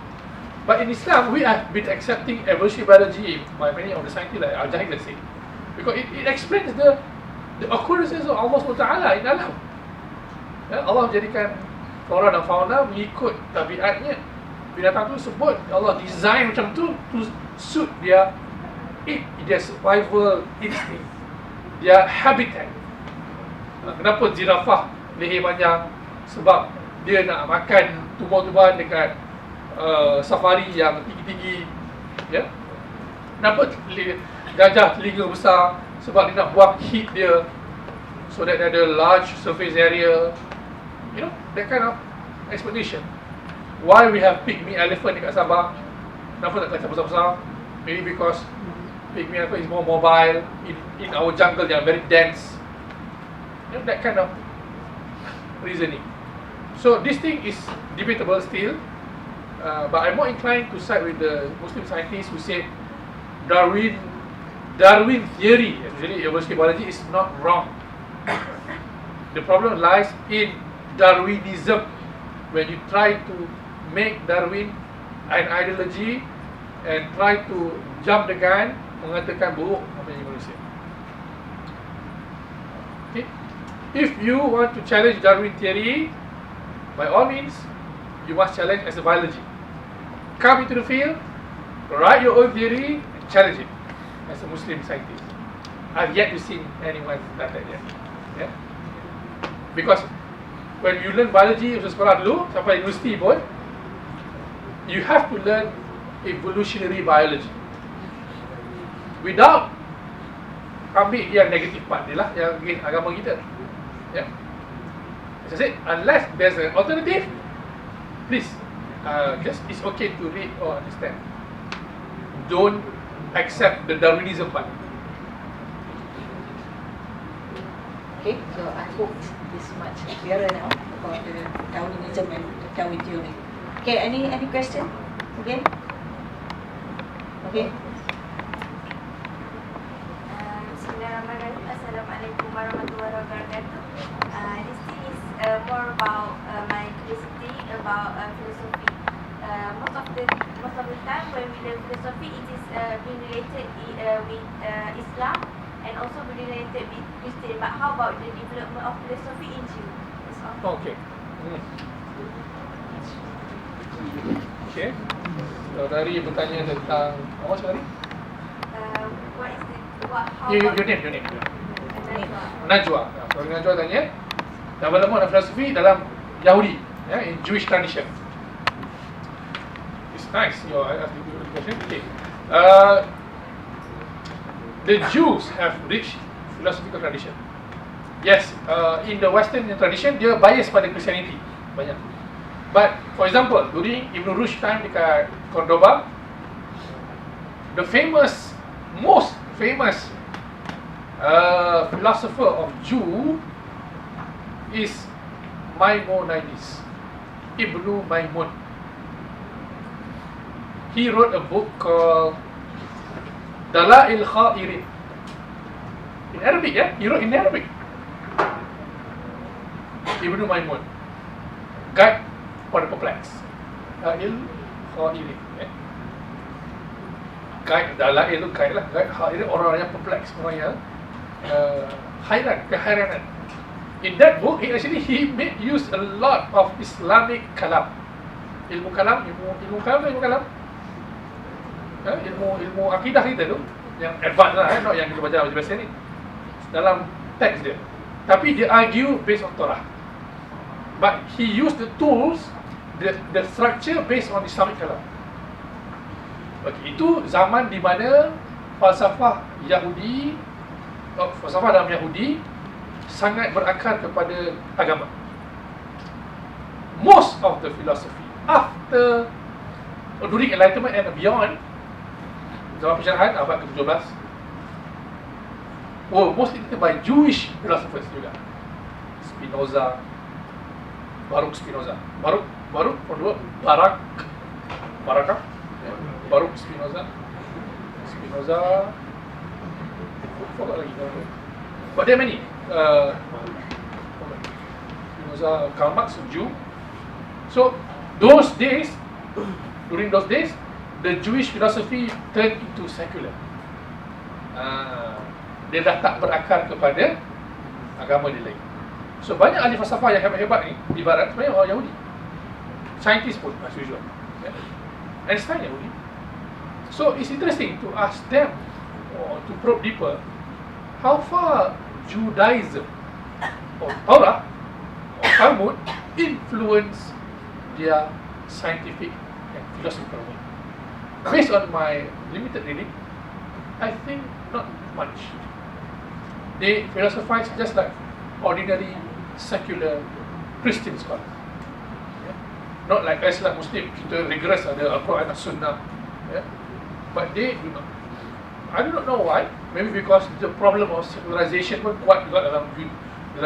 But in Islam, we have been accepting evolutionary biology by many of the scientists like Al-Jahid, let's say, because it explains the occurrences of Allah SWT in alam. Ya, Allah menjadikan flora dan fauna mengikut tabiatnya. Binatang tu sebut Allah design macam tu to suit their survival instinct, their habitat. Kenapa zirafah leher panjang? Sebab dia nak makan tumbuhan-tumbuhan dekat safari yang tinggi-tinggi. Ya. Kenapa gajah telinga besar? Sebab dia nak buang heat dia, so that dia ada large surface area. You know, that kind of explanation. Why we have pygmy elephant dekat Sabah? Kenapa tak kacau besar-besar? Maybe because pygmy elephant is more mobile in our jungle yang very dense. You know, that kind of reasoning. So this thing is debatable still, but I'm more inclined to side with the Muslim scientists who say Darwin theory, actually evolutionary biology, is not wrong. The problem lies in Darwinism, when you try to make Darwin an ideology and try to jump the gun, mengatakan buruk apa yang manusia. Okay? If you want to challenge Darwin theory, by all means, you must challenge as a biology. Come into the field, write your own theory, and challenge it as a Muslim scientist. I've yet to see anyone done that yet. Yeah? Because when you learn biology usah sekolah dulu sampai universiti pun, you have to learn evolutionary biology. Without ambil yang negative part dia lah, yang against agama kita. Yeah. As I said, unless there's an alternative, please, just it's okay to read or understand. Don't accept the Darwinism part. Okay, so I hope this much clearer now about the Darwinism and the Darwin theory. Okay, any question? Okay? Okay. Bismillahirrahmanirrahim. Assalamualaikum warahmatullahi wabarakatuh. This thing is more about my curiosity about philosophy. Most of the time when we learn philosophy, it is being related with Islam and also related with Christian. But how about the development of philosophy in Jew? That's all. Okay. Okay. Saudari bertanya tentang apa sekali? What is the how Your about name. Najwa? Najwa. Saudari Najwa tanya development of philosophy dalam Yahudi, in Jewish tradition. It's nice. You ask the question. Okay. The Jews have rich philosophical tradition. Yes, in the Western tradition, dia bias pada Christianity banyak. But for example, during Ibn Rushd time dekat Cordoba, the most famous philosopher of Jew is Maimonides, Ibnu Maimun. He wrote a book called Dalail Khairin. In Arabic, yeah? He wrote in Arabic. Ibnu Maimun. Guide for the perplexed. Dalail Khairin. Guide, Dalail itu guide lah. Guide Khairin, orang yang perplexed, orang yang keheranan. In that book, he made use a lot of Islamic kalam. Ilmu kalam. Ilmu akidah kita tu, yang advance lah, not yang kita baca biasa ni, dalam teks dia. Tapi dia argue based on Torah, but he used the tools, the structure based on Islamic kalam. Okay, itu zaman di mana falsafah Yahudi, falsafah dalam Yahudi sangat berakar kepada agama. Most of the philosophy after during Enlightenment and beyond, zaman pencerahan abad ke-17, most dictated by Jewish philosophers juga. Spinoza, Baruch Spinoza, Baruch kedua, Barakah, Baruch Spinoza, forgot lagi nama. But there are many. Spinoza, Karl Marx, Jew. So during those days, the Jewish philosophy turned into secular. Dia dah tak berakar kepada agama dia lagi. So banyak ahli falsafah yang hebat-hebat ni di barat sebenarnya orang Yahudi. Scientist pun as usual. Einstein Yahudi. So it's interesting to ask them or to probe deeper how far Judaism or Torah or Talmud influence their scientific and philosophical work. Based on my limited reading, I think not much. They philosophize just like ordinary secular Christian scholars. Not like us like Muslim, kita rigorous ada Al-Quran dan Sunnah. But they do not. I do not know why. Maybe because the problem of secularization pun kuat juga dalam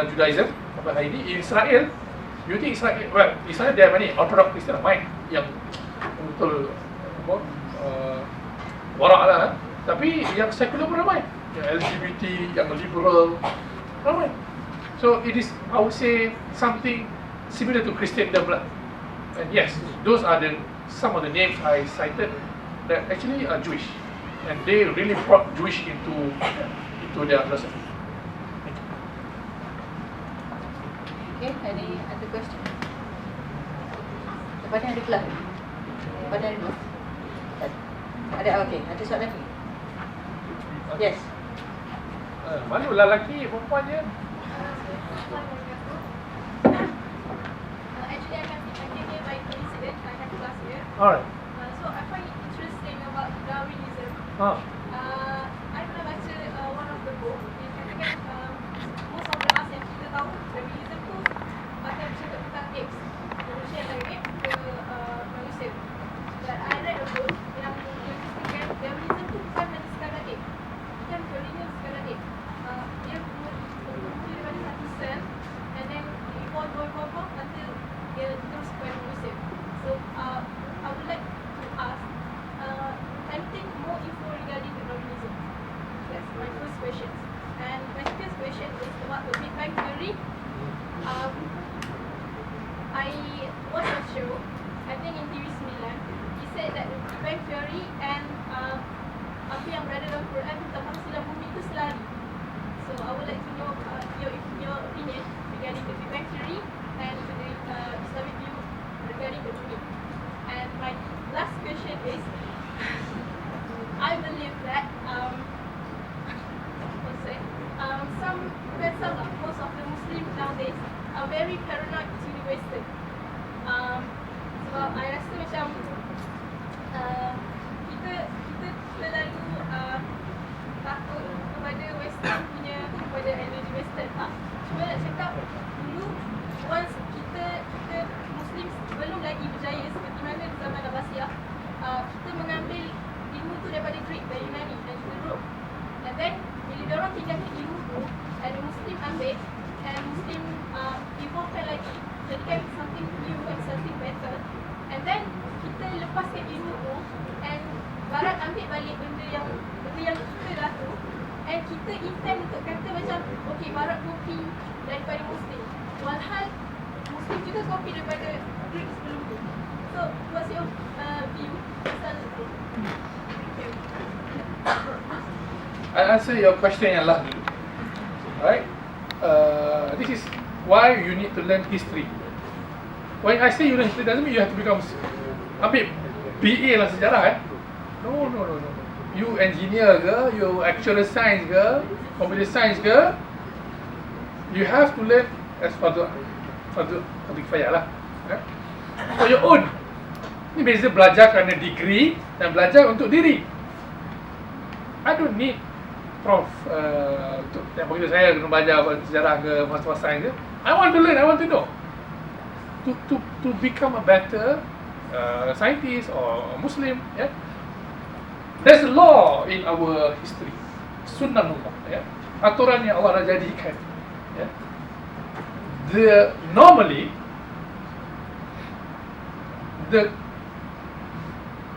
Judaism sampai hari ini. In Israel, you think Israel, well, Israel dia mana? Orthodox Christian ramai yang betul warak lah. Tapi yang sekular pun ramai. Yang LGBT, yang liberal ramai. So it is, I would say, something similar to Christendom lah. And yes, those are some of the names I cited that actually are Jewish, and they really brought Jewish into their philosophy. Okay, any other question? Lepas ni ada kelas. Lepas ni ada kelas. Ada, okay, ada soalan ni. Yes. Mana lelaki perempuan je? Actually, I came here by coincidence. I have class here. Alright. So I find it interesting about Darwinism. I pernah baca one of the book. Dia katakan most of us yang kita tahu Darwinism tu akan bercakap tentang apes, manusia yang dari ape ke manusia. But I read a book yang katakan Darwinism tu bukan hanya sekadar ape, bukan teorinya sekadar ape. Dia bermula daripada satu sel, and then evolve until dia terus kepada manusia. So I would like to ask anything more info regarding Darwinism. That's my first question. And my second question is about the Big Bang Theory. I watched a show, I think in TV 9. He said that the Big Bang Theory and apa yang berada dalam Quran tentang silam bumi itu selari. So I would like to know your opinion regarding the Big Bang Theory and the Islamic view regarding the bumi. And my last question is, I believe that most of the Muslims nowadays are very paranoid to the Western. Sebab I rasa macam kita terlalu takut kepada Western punya, kepada energy Western. Cuma nak cakap dulu, once kita Muslim belum lagi berjaya seperti mana di zaman Abbasiyah, kita mengambil ilmu tu daripada Greek, dari Yunani dan juga Rom. And then bila diorang tinggalkan ilmu tu, and Muslim ambil, and Muslim evolvekan lagi, jadikan something new and something better. And then kita lepaskan ilmu tu, and Barat ambil balik benda yang kita dah tu, and kita intend untuk kata macam, okay, Barat copy daripada Muslim, walhal Muslim juga copy daripada Greek sebelum tu. So what's your view pasal tu? Thank you. I'll answer your question yang last dulu. Alright. This is why you need to learn history. When I say you learn history, doesn't mean you have to become ambil BA lah sejarah. No. You engineer ke, you actuarial science ke, computer science ke, you have to learn as fardu kifayah lah. For your own. Ni beza belajar kerana degree dan belajar untuk diri. I don't need prof untuk yang begitu saya kena belajar sejarah ke falsafah sains ke. I want to learn, I want to know. To become a better scientist or Muslim, yeah. There's a law in our history, sunnahullah, yeah. Aturan yang Allah dah jadikan, yeah. Normally the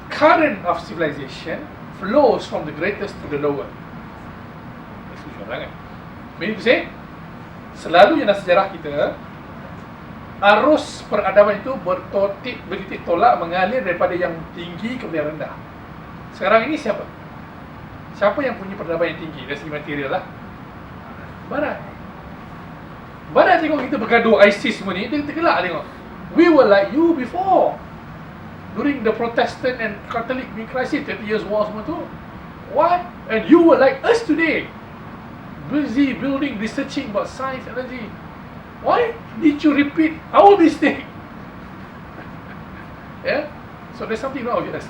current of civilization flows from the greatest to the lower. Meaning to say, selalu dalam sejarah kita, arus peradaban itu bertitik tolak mengalir daripada yang tinggi ke yang rendah. Sekarang ini siapa? Siapa yang punya peradaban yang tinggi dari segi material lah? Barat. Barat tengok kita bergaduh ISIS semua ni, dia tergelak tengok. We were like you before. During the Protestant and Catholic crisis, 30 years war semua tu. Why? And you were like us today. Busy building, researching about science, energy. Why did you repeat our mistake? Yeah? So there's something wrong with us.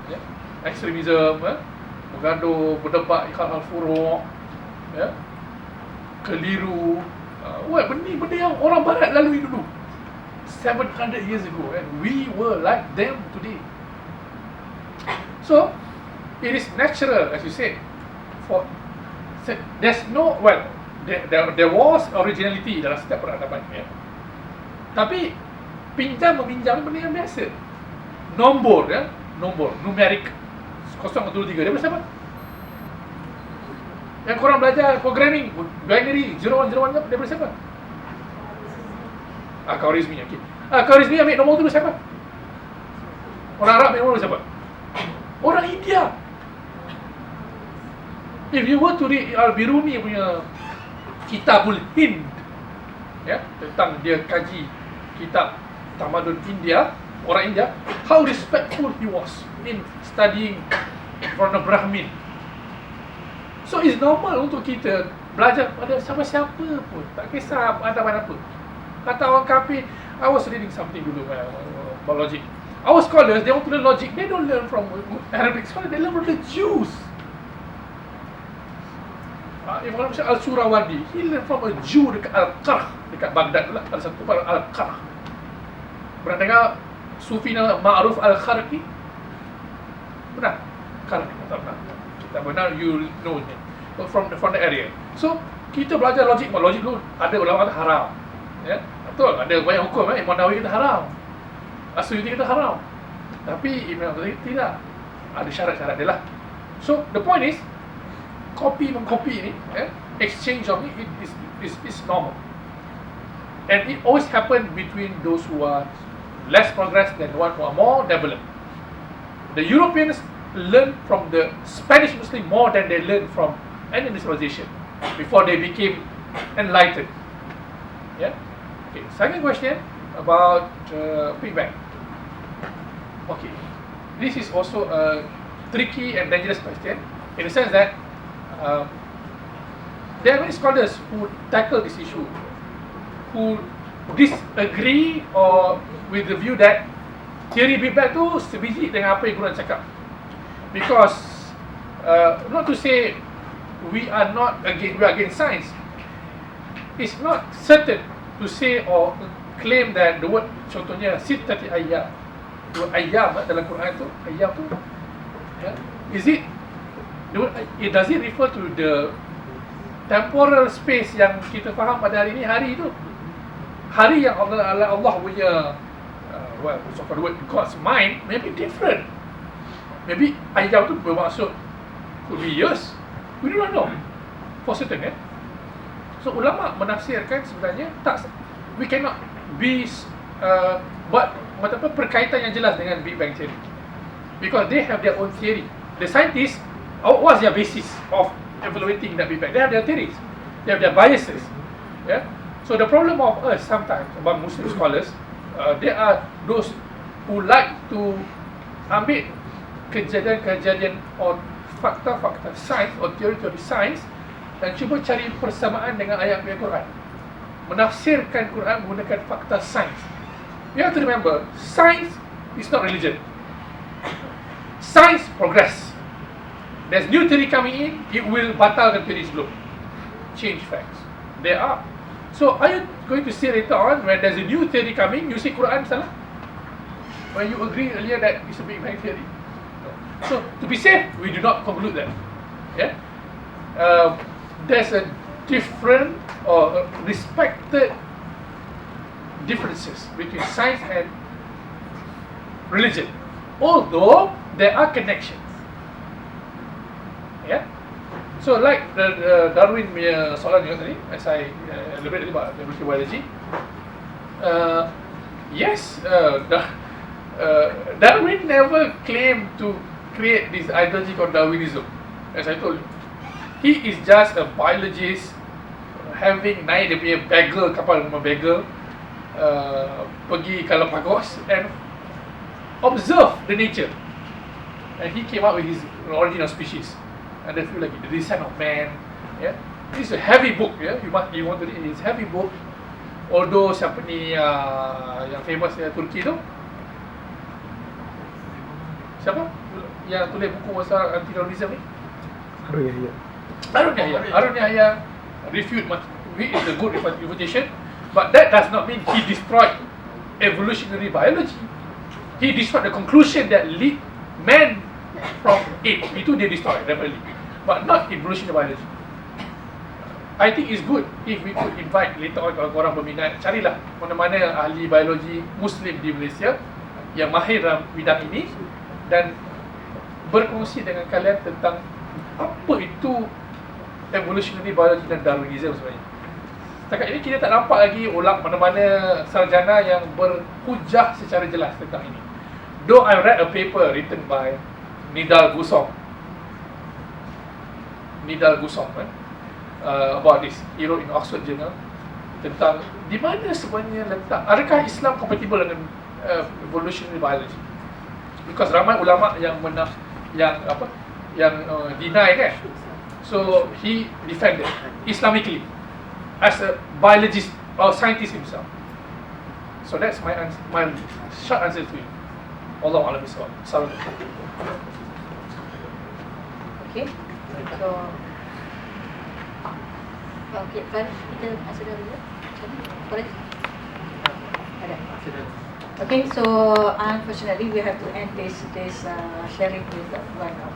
Yeah? Extremism, bergaduh, berdebat, hal-hal furuk, yeah? Keliru. Benda yang orang barat lalui dulu 700 years ago, and we were like them today. So it is natural, as you said, for there's no, well, there was originality dalam setiap peradaban, ya. Tapi pinjam meminjam benda yang biasa. Nombor, ya, nombor, numeric 0 atau 3, daripada siapa? Yang korang belajar programming, binary, 01, 01, daripada siapa? Khawarizmi, okey. Khawarizmi ambil nombor tu dari siapa? Orang Arab ambil nombor dari siapa? Orang India. If you were to read Al-Biruni punya Kitabul Hind, ya, tentang dia kaji kitab tamadun India, orang India, how respectful he was in studying from the Brahmin. So it's normal untuk kita belajar pada siapa-siapa pun, tak kisah antaman apa. Kata orang kafir, I was reading something dulu about logic. Our scholars, they want to learn logic, they don't learn from Arabic scholars, they learn from the Jews. If orang macam Al-Surawadi, he learned from a Jew dekat Al-Qarh, dekat Baghdad tu lah, ada satu tempat Al-Qarh. Pernah dengar Sufi nama Ma'ruf Al-Kharqi? Pernah? Tak pernah. Tak benar, you know it. From the area. So, kita belajar logik dulu, ada ulama kata haram. Ya, betul, ada banyak hukum, Imam Nawawi kata haram, As-Suyuti kata haram. Tapi Ibn Abdul tidak. Ada syarat-syarat dia lah. So, the point is, copy-mengcopy ni, exchange of it is normal. And it always happen between those who are less progressed than the one who are more developed. The Europeans learn from the Spanish Muslim more than they learn from any civilization before they became enlightened. Yeah. Okay. Second question about Big Bang. Okay. This is also a tricky and dangerous question in the sense that there are many scholars who tackle this issue, who disagree or with the view that teori Big Bang tu sebiji dengan apa yang Quran cakap. Because not to say we are against science. It's not certain to say or claim that the word, contohnya sittati ayyam, word ayyam dalam Quran tu, ayyam tu, is it does it refer to the temporal space yang kita faham pada hari ini, hari itu, hari yang Allah punya so called word God's mind may be different. Maybe ayyam tu bermaksud could be years, we do not know for certain, So ulama menafsirkan sebenarnya tak, we cannot be buat perkaitan yang jelas dengan Big Bang theory, because they have their own theory. The scientists, what's their basis of evaluating that Big Bang? They have their theories, they have their biases. Yeah. So the problem of us sometimes about Muslim scholars, there are those who like to ambil kejadian-kejadian or fakta-fakta sains or teori-teori sains dan cuba cari persamaan dengan ayat-ayat Quran, menafsirkan Quran menggunakan fakta sains. You have to remember, science is not religion. Science progress. There's new theory coming in, it will batalkan theory sebelum, change facts. There are. So are you going to say later on when there's a new theory coming, you say Quran salah? when you agree earlier that it's a Big Bang theory? No. So to be safe, we do not conclude that. Yeah, there's a different or respected differences between science and religion, although there are connections. Yeah. So like the Darwin punya soalan juga tadi, as I elaborate about evolutionary biology. Yes, Darwin never claimed to create this ideology called Darwinism. As I told you, he is just a biologist having naik dia punya bagel, kapal nama bagel, pergi Galapagos and observe the nature, and he came up with his origin of species. And I feel like the descent of man. Yeah, this is a heavy book. Yeah, you want to read it. It's a heavy book. Although siapa ni yang famous Turki tu? Siapa? Yang tulis buku pasal anti-terrorism ni? Arun Yahya refute which is a good refutation, but that does not mean he destroyed evolutionary biology. He destroyed the conclusion that lead man from ape. Itu dia destroy definitely, but not evolutionary biology. I think it's good if we could invite later on kalau korang berminat, carilah mana-mana ahli biologi Muslim di Malaysia yang mahir dalam bidang ini dan berkongsi dengan kalian tentang apa itu evolutionary biology dan Darwinism sebenarnya. Setakat ini kita tak nampak lagi mana-mana sarjana yang berhujah secara jelas tentang ini. Though I read a paper written by Nidal Gusong about this, he wrote in Oxford Journal tentang di mana sebenarnya letak, adakah Islam compatible dengan evolutionary biology? Because ramai ulama yang deny kan. So he defended Islamically as a biologist or scientist himself. So that's my short answer to you. Allahu a'lam bishawab. Assalamualaikum. Okay. So okay, Fan, kita answer dulu. Boleh? Ada. Okay, so unfortunately we have to end this sharing with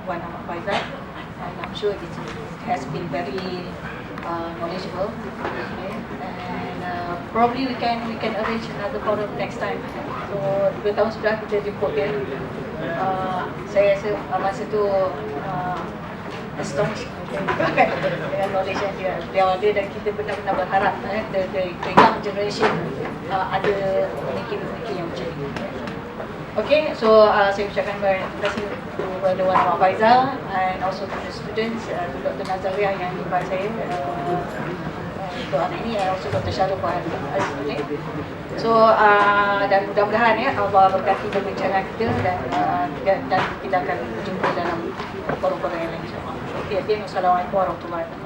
Wan Ahmad Fayhsal, and I'm sure it has been very knowledgeable. Okay, and probably we can arrange another forum next time. So 2 tahun sudah kita jemput dia. Saya rasa masa tu astonished dengan knowledge yang dia ada, dan kita benar-benar berharap the young generation ada pemikir-pemikir yang macam ni. Okay, so saya ucapkan terima kasih kepada Wan Ahmad Fayhsal and also to the students, to Dr. Nazaria yang invite saya untuk hari ini, and also Dr. Syarul for having us today. So dan mudah-mudahan Allah berkati perbincangan kita, dan kita akan berjumpa dalam forum-forum yang lain insya-Allah. Okay, Assalamualaikum warahmatullahi wabarakatuh.